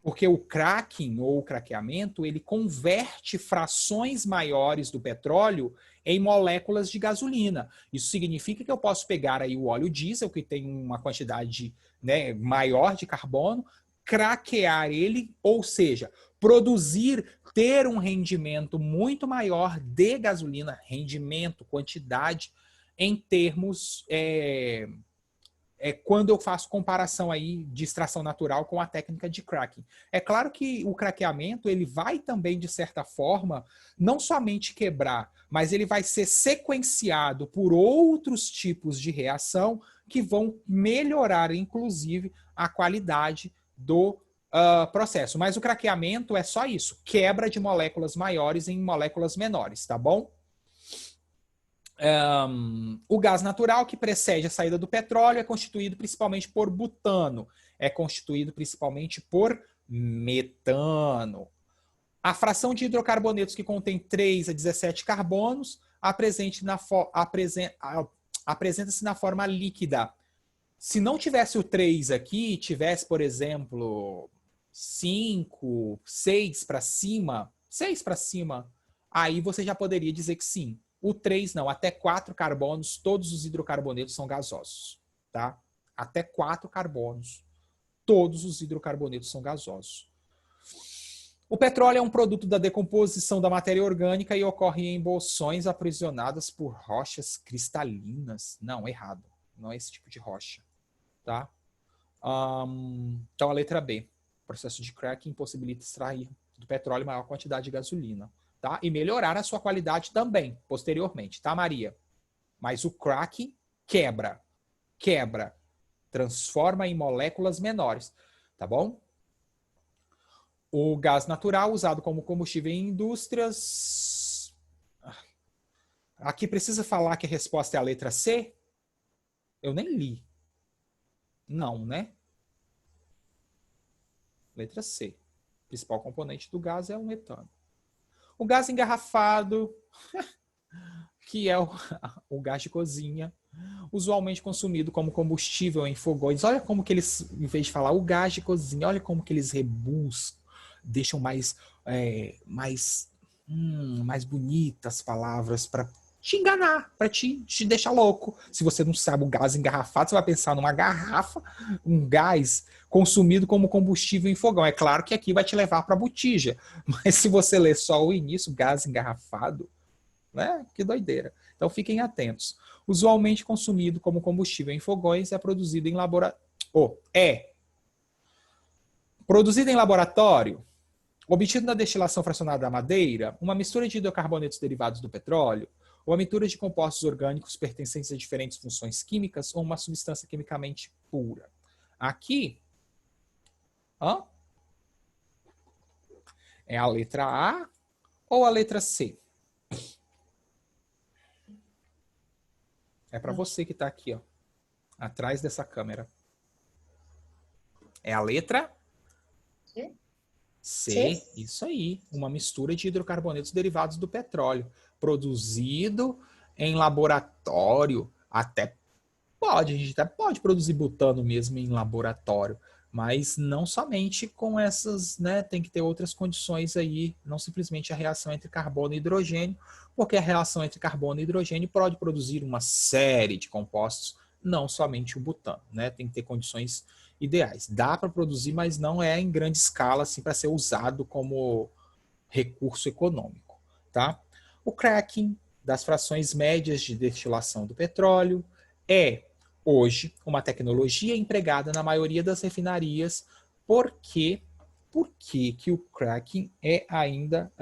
Porque o cracking ou o craqueamento, ele converte frações maiores do petróleo em moléculas de gasolina. Isso significa que eu posso pegar aí o óleo diesel, que tem uma quantidade, né, maior de carbono, craquear ele, ou seja, ter um rendimento muito maior de gasolina, rendimento, quantidade, em termos... quando eu faço comparação aí de extração natural com a técnica de cracking. É claro que o craqueamento, ele vai também, de certa forma, não somente quebrar, mas ele vai ser sequenciado por outros tipos de reação que vão melhorar, inclusive, a qualidade do processo. Mas o craqueamento é só isso, quebra de moléculas maiores em moléculas menores, tá bom? O gás natural que precede a saída do petróleo é constituído principalmente por butano, é constituído principalmente por metano. A fração de hidrocarbonetos que contém 3 a 17 carbonos apresenta-se na forma líquida. Se não tivesse o 3 aqui, tivesse, por exemplo, 5, 6 para cima, aí você já poderia dizer que sim. O 3 não, até 4 carbonos, todos os hidrocarbonetos são gasosos, tá? Até 4 carbonos, todos os hidrocarbonetos são gasosos. O petróleo é um produto da decomposição da matéria orgânica e ocorre em emulsões aprisionadas por rochas cristalinas. Não, errado. Não é esse tipo de rocha, tá? Então a letra B. O processo de cracking possibilita extrair do petróleo maior quantidade de gasolina. Tá? E melhorar a sua qualidade também, posteriormente, tá, Maria? Mas o cracking quebra, transforma em moléculas menores, tá bom? O gás natural usado como combustível em indústrias... Aqui precisa falar que a resposta é a letra C? Eu nem li. Não, né? Letra C. O principal componente do gás é o metano. O gás engarrafado, que é o gás de cozinha, usualmente consumido como combustível em fogões. Olha como que eles, em vez de falar o gás de cozinha, olha como que eles rebuscam, deixam mais bonitas palavras para te enganar, para te deixar louco. Se você não sabe o gás engarrafado, você vai pensar numa garrafa, um gás consumido como combustível em fogão. É claro que aqui vai te levar para a botija, mas se você ler só o início, gás engarrafado, né? Que doideira. Então fiquem atentos. Usualmente consumido como combustível em fogões, é produzido em produzido em laboratório, obtido na destilação fracionada da madeira, uma mistura de hidrocarbonetos derivados do petróleo, ou a mistura de compostos orgânicos pertencentes a diferentes funções químicas ou uma substância quimicamente pura. Aqui, ó, é a letra A ou a letra C? É para você que está aqui, ó, atrás dessa câmera. É a letra C? C, C? isso aí. Uma mistura de hidrocarbonetos derivados do petróleo, produzido em laboratório. Até pode, a gente até pode produzir butano mesmo em laboratório, mas não somente com essas, né? Tem que ter outras condições aí, não simplesmente a reação entre carbono e hidrogênio, porque a reação entre carbono e hidrogênio pode produzir uma série de compostos, não somente o butano, né? Tem que ter condições ideais. Dá para produzir, mas não é em grande escala assim para ser usado como recurso econômico, tá? O cracking das frações médias de destilação do petróleo é hoje uma tecnologia empregada na maioria das refinarias. Por quê? Por que o cracking é ainda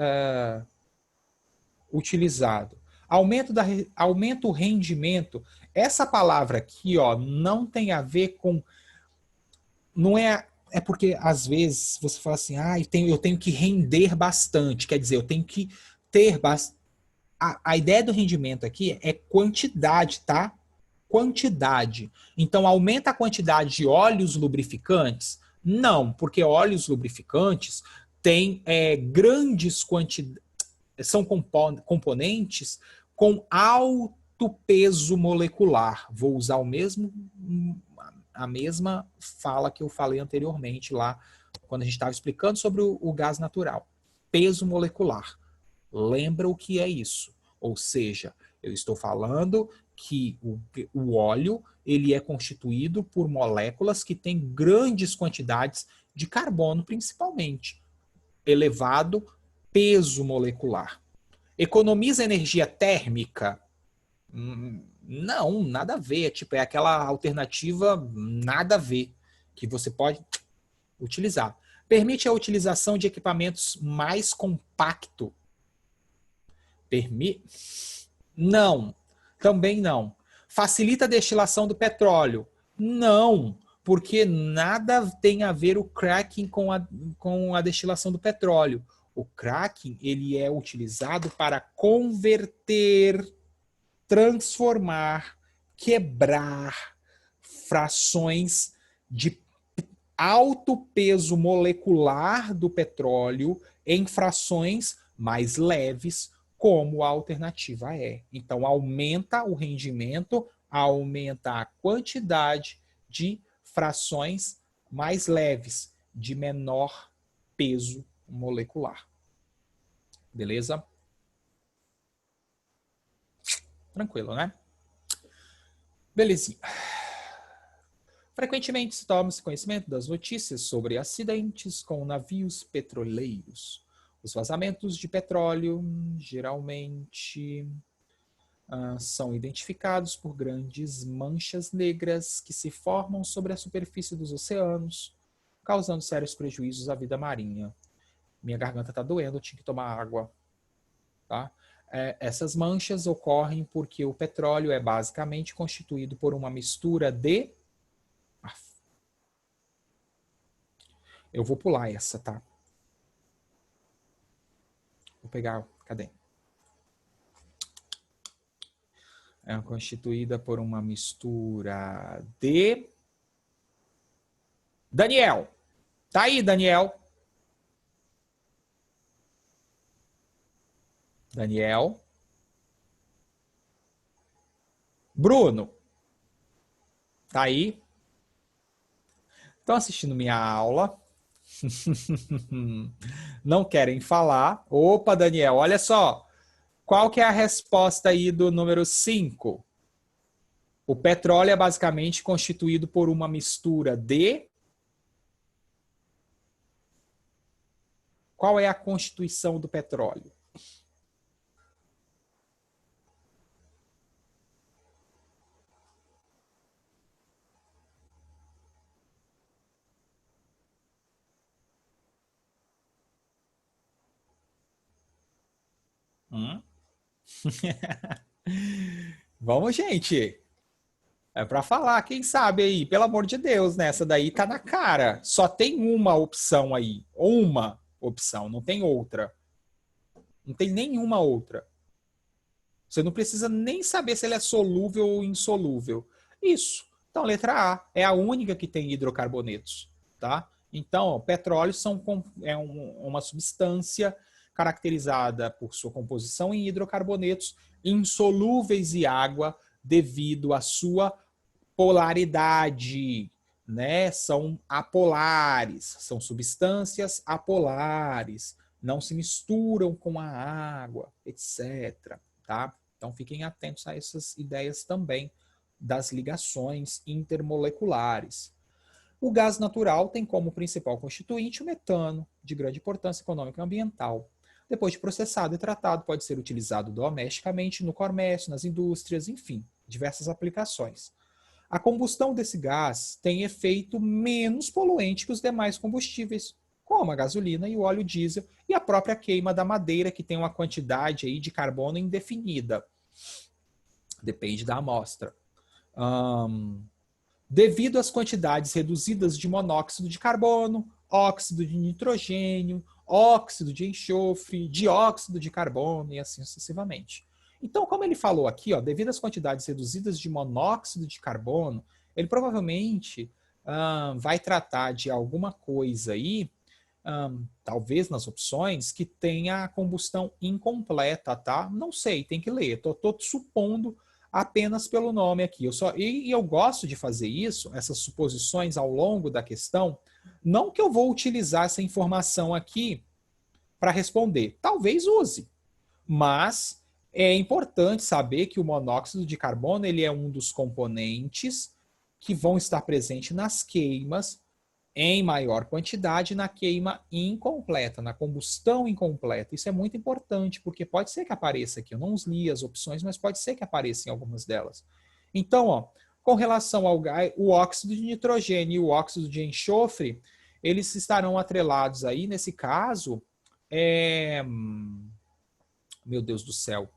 utilizado? Aumenta o rendimento. Essa palavra aqui, ó, não tem a ver com, não é, é porque às vezes você fala assim, eu tenho que render bastante, quer dizer, eu tenho que ter bastante. A ideia do rendimento aqui é quantidade, tá? Quantidade. Então, aumenta a quantidade de óleos lubrificantes? Não, porque óleos lubrificantes têm grandes quantidades, são componentes com alto peso molecular. Vou usar a mesma fala que eu falei anteriormente lá, quando a gente estava explicando sobre o gás natural. Peso molecular. Lembra o que é isso? Ou seja, eu estou falando que o óleo ele é constituído por moléculas que têm grandes quantidades de carbono, principalmente. Elevado peso molecular. Economiza energia térmica? Não, nada a ver. Tipo, é aquela alternativa nada a ver que você pode utilizar. Permite a utilização de equipamentos mais compactos. Não, também não. Facilita a destilação do petróleo? Não, porque nada tem a ver o cracking com a destilação do petróleo. O cracking ele é utilizado para converter, transformar, quebrar frações de alto peso molecular do petróleo em frações mais leves, como a alternativa é. Então, aumenta o rendimento, aumenta a quantidade de frações mais leves, de menor peso molecular. Beleza? Tranquilo, né? Belezinha. Frequentemente se toma-se conhecimento das notícias sobre acidentes com navios petroleiros. Os vazamentos de petróleo geralmente são identificados por grandes manchas negras que se formam sobre a superfície dos oceanos, causando sérios prejuízos à vida marinha. Minha garganta está doendo, eu tinha que tomar água. Tá? Essas manchas ocorrem porque o petróleo é basicamente constituído por uma mistura de... Eu vou pular essa, tá? Vou pegar... Cadê? É constituída por uma mistura de... Daniel! Tá aí, Daniel? Daniel? Bruno? Tá aí? Estão assistindo minha aula? Não querem falar? Opa, Daniel, olha só. Qual que é a resposta aí do número 5? O petróleo é basicamente constituído por uma mistura de... Qual é a constituição do petróleo? Hum? Vamos, gente. É para falar, quem sabe aí, pelo amor de Deus, né? Essa daí tá na cara. Só tem uma opção aí. Uma opção, não tem outra. Não tem nenhuma outra. Você não precisa nem saber se ele é solúvel ou insolúvel. Isso. Então, letra A é a única que tem hidrocarbonetos, tá? Então, ó, petróleo uma substância caracterizada por sua composição em hidrocarbonetos insolúveis em água devido à sua polaridade, né? São apolares, são substâncias apolares, não se misturam com a água, etc, tá? Então fiquem atentos a essas ideias também das ligações intermoleculares. O gás natural tem como principal constituinte o metano, de grande importância econômica e ambiental. Depois de processado e tratado, pode ser utilizado domesticamente no comércio, nas indústrias, enfim, diversas aplicações. A combustão desse gás tem efeito menos poluente que os demais combustíveis, como a gasolina e o óleo diesel, e a própria queima da madeira, que tem uma quantidade aí de carbono indefinida. Depende da amostra. Devido às quantidades reduzidas de monóxido de carbono, óxido de nitrogênio, óxido de enxofre, dióxido de carbono e assim sucessivamente. Então, como ele falou aqui, ó, devido às quantidades reduzidas de monóxido de carbono, ele provavelmente vai tratar de alguma coisa aí, talvez nas opções, que tenha a combustão incompleta, tá? Não sei, tem que ler. Tô supondo apenas pelo nome aqui. Eu gosto de fazer isso, essas suposições ao longo da questão, não que eu vou utilizar essa informação aqui para responder. Talvez use, mas é importante saber que o monóxido de carbono ele é um dos componentes que vão estar presentes nas queimas em maior quantidade na queima incompleta, na combustão incompleta. Isso é muito importante, porque pode ser que apareça aqui. Eu não li as opções, mas pode ser que apareçam algumas delas. Então, ó, com relação ao o óxido de nitrogênio e o óxido de enxofre, eles estarão atrelados aí, nesse caso, meu Deus do céu,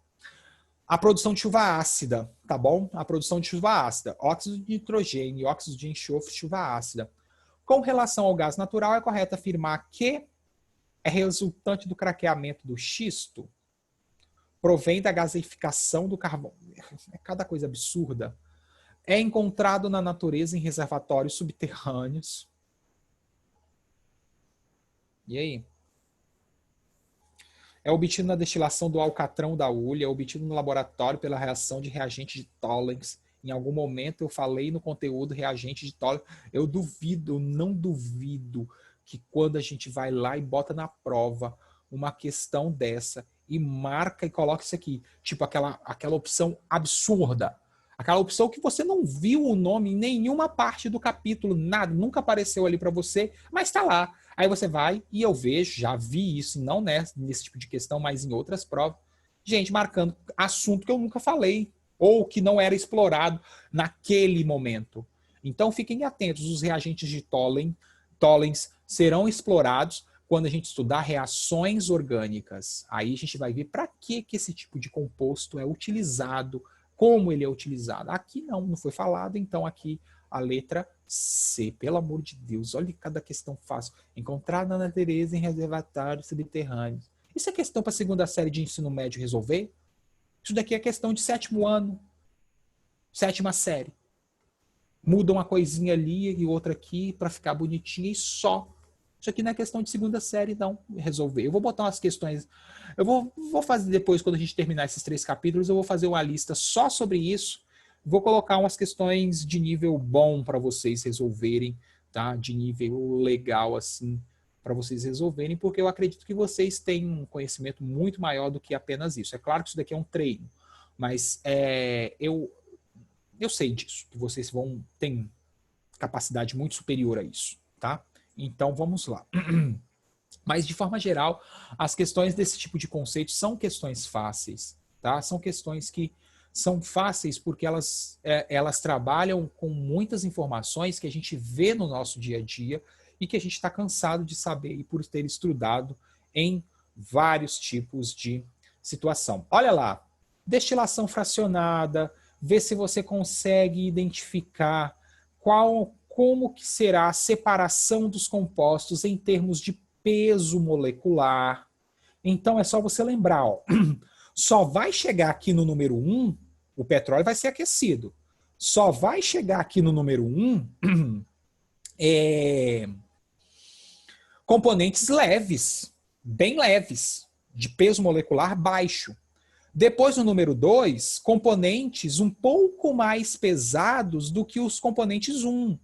a produção de chuva ácida, tá bom? A produção de chuva ácida, óxido de nitrogênio e óxido de enxofre, chuva ácida. Com relação ao gás natural, é correto afirmar que é resultante do craqueamento do xisto, provém da gaseificação do carvão. É cada coisa absurda. É encontrado na natureza em reservatórios subterrâneos. E aí? É obtido na destilação do alcatrão da hulha, é obtido no laboratório pela reação de reagente de Tollens. Em algum momento eu falei no conteúdo reagente de Tollens. Eu não duvido que quando a gente vai lá e bota na prova uma questão dessa e marca e coloca isso aqui, tipo aquela opção absurda, aquela opção que você não viu o nome em nenhuma parte do capítulo, nada, nunca apareceu ali para você, mas está lá. Aí você vai e eu vejo, já vi isso, não nesse tipo de questão, mas em outras provas, gente marcando assunto que eu nunca falei ou que não era explorado naquele momento. Então fiquem atentos, os reagentes de Tollens serão explorados quando a gente estudar reações orgânicas. Aí a gente vai ver para que esse tipo de composto é utilizado, como ele é utilizado. Aqui não foi falado, então aqui a letra C. Pelo amor de Deus, olha cada questão fácil. Encontrada na natureza em reservatórios subterrâneos. Isso é questão para a segunda série de ensino médio resolver? Isso daqui é questão de 7º ano, 7ª série. Muda uma coisinha ali e outra aqui para ficar bonitinha e só. Isso aqui não é questão de segunda série, não, resolver. Eu vou botar umas questões. Eu vou fazer depois, quando a gente terminar esses 3 capítulos, eu vou fazer uma lista só sobre isso. Vou colocar umas questões de nível bom para vocês resolverem, tá? De nível legal, assim, para vocês resolverem, porque eu acredito que vocês têm um conhecimento muito maior do que apenas isso. É claro que isso daqui é um treino, mas eu sei disso, que vocês têm capacidade muito superior a isso, tá? Então, vamos lá. Mas, de forma geral, as questões desse tipo de conceito são questões fáceis, tá? São questões que são fáceis porque elas trabalham com muitas informações que a gente vê no nosso dia a dia e que a gente está cansado de saber e por ter estudado em vários tipos de situação. Olha lá, destilação fracionada, vê se você consegue identificar como que será a separação dos compostos em termos de peso molecular. Então é só você lembrar, ó, só vai chegar aqui no número 1, o petróleo vai ser aquecido. Só vai chegar aqui no número 1 componentes leves, bem leves, de peso molecular baixo. Depois, no número 2, componentes um pouco mais pesados do que os componentes 1.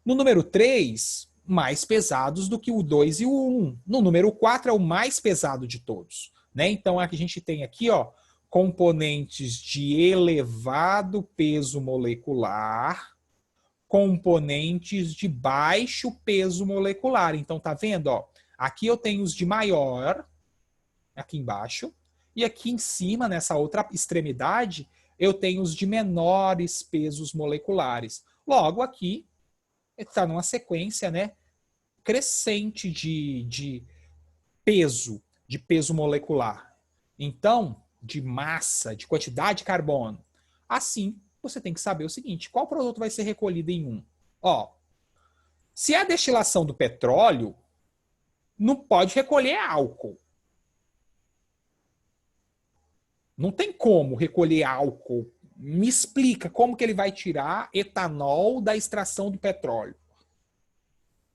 No número 3, mais pesados do que o 2 e o 1. No número 4 é o mais pesado de todos. Né? Então, a gente tem aqui, ó, componentes de elevado peso molecular, componentes de baixo peso molecular. Então, tá vendo? Ó, aqui eu tenho os de maior, aqui embaixo, e aqui em cima, nessa outra extremidade, eu tenho os de menores pesos moleculares. Logo, aqui está numa sequência, né, crescente de peso molecular. Então, de massa, de quantidade de carbono. Assim, você tem que saber o seguinte, qual produto vai ser recolhido em um? Ó, se é a destilação do petróleo, não pode recolher álcool. Não tem como recolher álcool. Me explica como que ele vai tirar etanol da extração do petróleo.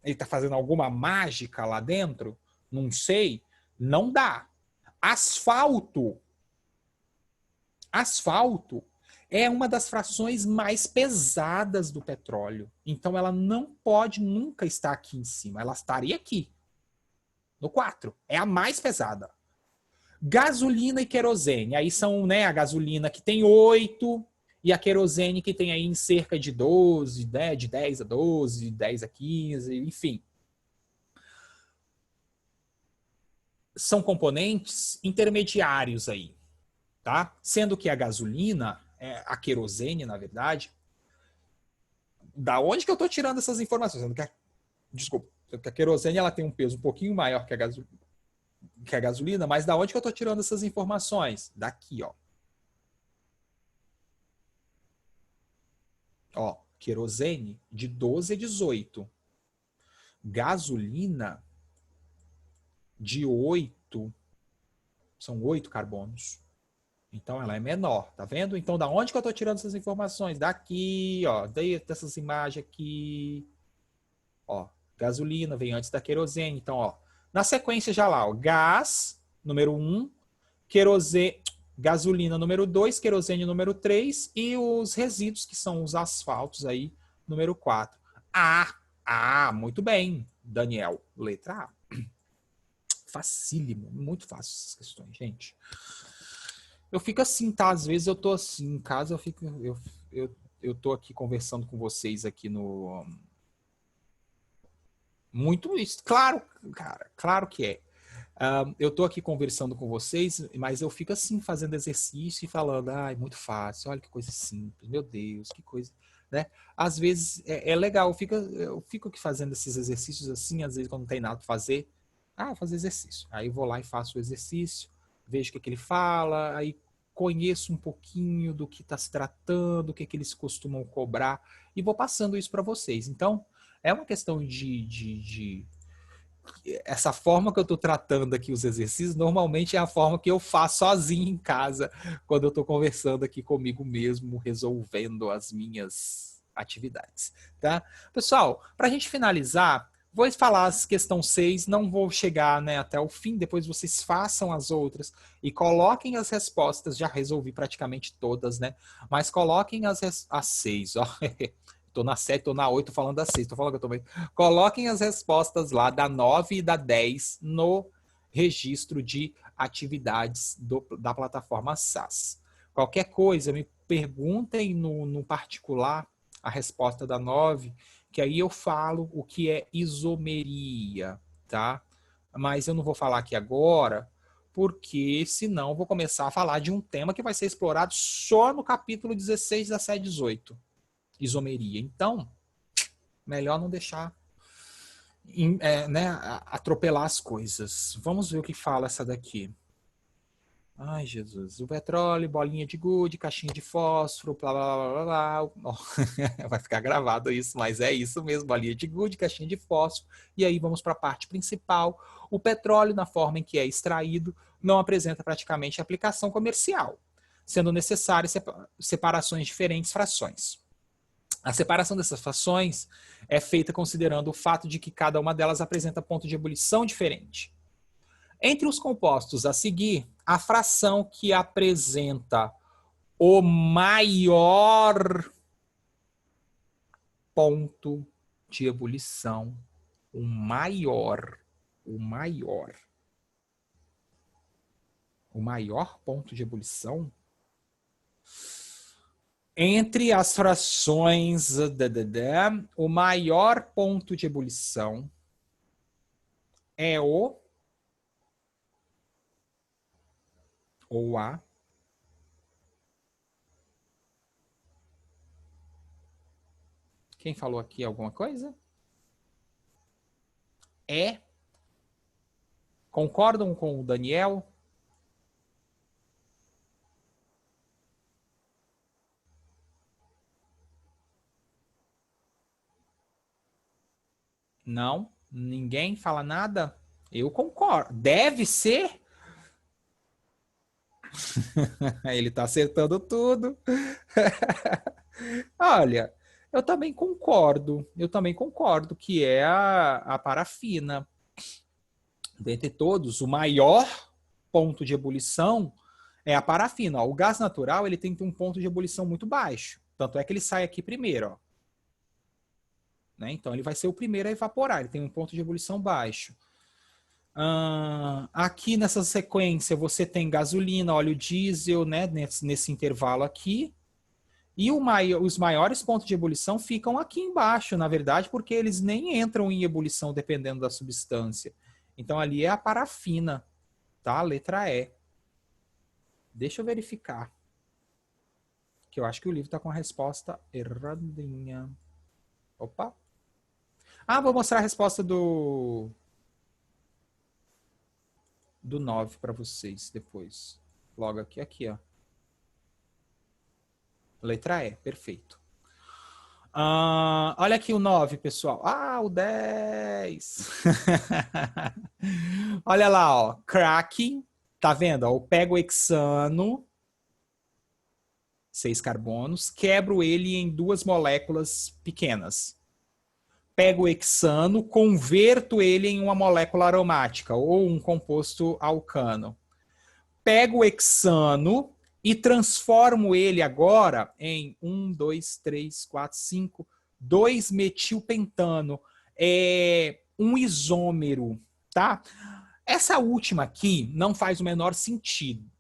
Ele está fazendo alguma mágica lá dentro? Não sei. Não dá. Asfalto é uma das frações mais pesadas do petróleo. Então ela não pode nunca estar aqui em cima. Ela estaria aqui, no 4. É a mais pesada. Gasolina e querosene. Aí são, né, a gasolina que tem 8 e a querosene que tem aí em cerca de 12, né, de 10 a 12, 10 a 15, enfim. São componentes intermediários aí, tá? Sendo que a gasolina, a querosene, na verdade, da onde que eu estou tirando essas informações? Desculpa, porque a querosene ela tem um peso um pouquinho maior que a gasolina, mas da onde que eu estou tirando essas informações? Daqui, ó. Ó, querosene de 12 a 18. Gasolina de 8. São 8 carbonos. Então ela é menor, tá vendo? Então da onde que eu estou tirando essas informações? Daqui, ó, dessas imagens aqui. Ó, gasolina vem antes da querosene. Então, ó, na sequência já lá, ó, gás, número 1, querosene, gasolina, número 2, querosene, número 3 e os resíduos, que são os asfaltos aí, número 4. Muito bem, Daniel, letra A. Facílimo, muito fácil essas questões, gente. Eu fico assim, tá? Às vezes eu tô assim, em casa eu tô aqui conversando com vocês aqui no... Muito isso, claro, cara, claro que é. Eu tô aqui conversando com vocês, mas eu fico assim, fazendo exercício e falando, ai, muito fácil, olha que coisa simples, meu Deus, que coisa, né? Às vezes é legal, eu fico aqui fazendo esses exercícios assim, às vezes quando não tem nada para fazer, fazer exercício. Aí eu vou lá e faço o exercício, vejo o que ele fala, aí conheço um pouquinho do que está se tratando, o que eles costumam cobrar, e vou passando isso para vocês. Então, é uma questão de essa forma que eu estou tratando aqui os exercícios, normalmente é a forma que eu faço sozinho em casa, quando eu estou conversando aqui comigo mesmo, resolvendo as minhas atividades, tá? Pessoal, para a gente finalizar, vou falar as questão 6, não vou chegar, né, até o fim, depois vocês façam as outras e coloquem as respostas, já resolvi praticamente todas, né? Mas coloquem as 6, ó. Tô na 7, tô na 8, tô falando da 6, tô falando que eu tô bem. Coloquem as respostas lá da 9 e da 10 no registro de atividades da plataforma SAS. Qualquer coisa, me perguntem no particular a resposta da 9, que aí eu falo o que é isomeria, tá? Mas eu não vou falar aqui agora, porque senão eu vou começar a falar de um tema que vai ser explorado só no capítulo 16 da série 18. Isomeria. Então, melhor não deixar né, atropelar as coisas. Vamos ver o que fala essa daqui. Ai, Jesus. O petróleo, bolinha de gude, caixinha de fósforo, blá, blá, blá, blá, blá. Vai ficar gravado isso, mas é isso mesmo. Bolinha de gude, caixinha de fósforo. E aí vamos para a parte principal. O petróleo, na forma em que é extraído, não apresenta praticamente aplicação comercial, sendo necessárias separações de diferentes frações. A separação dessas frações é feita considerando o fato de que cada uma delas apresenta ponto de ebulição diferente. Entre os compostos a seguir, a fração que apresenta o maior ponto de ebulição, o maior ponto de ebulição, entre as frações, o maior ponto de ebulição é o ou a quem falou aqui alguma coisa? É? Concordam com o Daniel? Não? Ninguém fala nada? Eu concordo. Deve ser? Ele está acertando tudo. Olha, eu também concordo que é a parafina. Dentre todos, o maior ponto de ebulição é a parafina. O gás natural ele tem um ponto de ebulição muito baixo. Tanto é que ele sai aqui primeiro. Ó. Né? Então, ele vai ser o primeiro a evaporar. Ele tem um ponto de ebulição baixo. Aqui nessa sequência você tem gasolina, óleo diesel, né, nesse intervalo aqui. E os maiores pontos de ebulição ficam aqui embaixo, na verdade, porque eles nem entram em ebulição dependendo da substância. Então ali é a parafina, tá? Letra E. Deixa eu verificar. Que eu acho que o livro está com a resposta erradinha. Opa. Vou mostrar a resposta do 9 para vocês depois. Logo aqui, ó. Letra E, perfeito. Olha aqui o 9, pessoal. O 10. Olha lá, ó. Cracking. Tá vendo? Ó, eu pego o hexano, 6 carbonos, quebro ele em 2 moléculas pequenas. Pego o hexano, converto ele em uma molécula aromática ou um composto alcano. Pego o hexano e transformo ele agora em 2-metilpentano. É um isômero, tá? Essa última aqui não faz o menor sentido.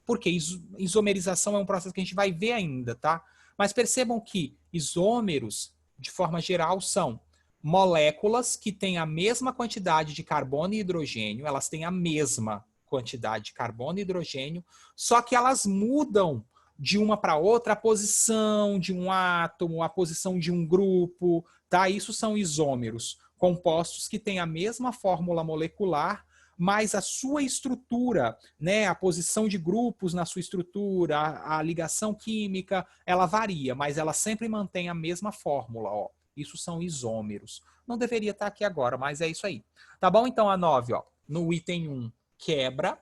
Porque isomerização é um processo que a gente vai ver ainda, tá? Mas percebam que isômeros, de forma geral, são moléculas que têm a mesma quantidade de carbono e hidrogênio, elas têm a mesma quantidade de carbono e hidrogênio, só que elas mudam de uma para outra a posição de um átomo, a posição de um grupo, tá? Isso são isômeros, compostos que têm a mesma fórmula molecular, mas a sua estrutura, né, a posição de grupos na sua estrutura, a ligação química, ela varia, mas ela sempre mantém a mesma fórmula, ó. Isso são isômeros. Não deveria estar aqui agora, mas é isso aí. Tá bom? Então a 9, ó, no item 1, quebra.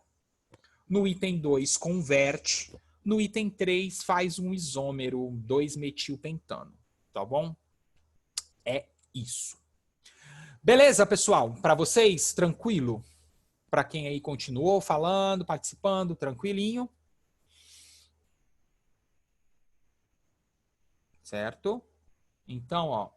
No item 2, converte. No item 3, faz um isômero, 2-metilpentano. Tá bom? É isso. Beleza, pessoal? Para vocês, tranquilo? Para quem aí continuou falando, participando, tranquilinho? Certo? Então, ó,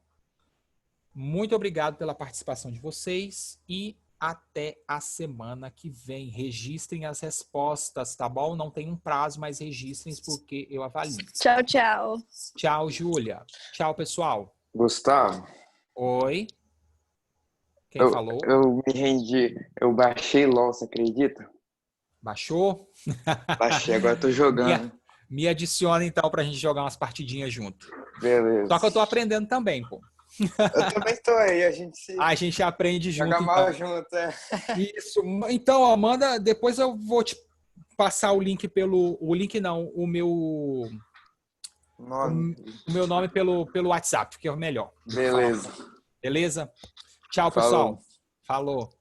muito obrigado pela participação de vocês e até a semana que vem. Registrem as respostas, tá bom? Não tem um prazo, mas registrem porque eu avalio. Tchau, tchau. Tchau, Júlia. Tchau, pessoal. Gustavo. Oi. Quem falou? Eu me rendi. Eu baixei LOL, você acredita? Baixou? Baixei, agora eu tô jogando. Me adiciona então pra gente jogar umas partidinhas junto. Beleza. Só que eu tô aprendendo também, pô. Eu também tô aí, a gente aprende junto. Joga mal então. junto, é. Isso. Então, ó, manda. Depois eu vou te passar o link pelo... O link não, o meu nome pelo WhatsApp, que é o melhor. Beleza. Beleza? Tchau, Falou. pessoal. Falou.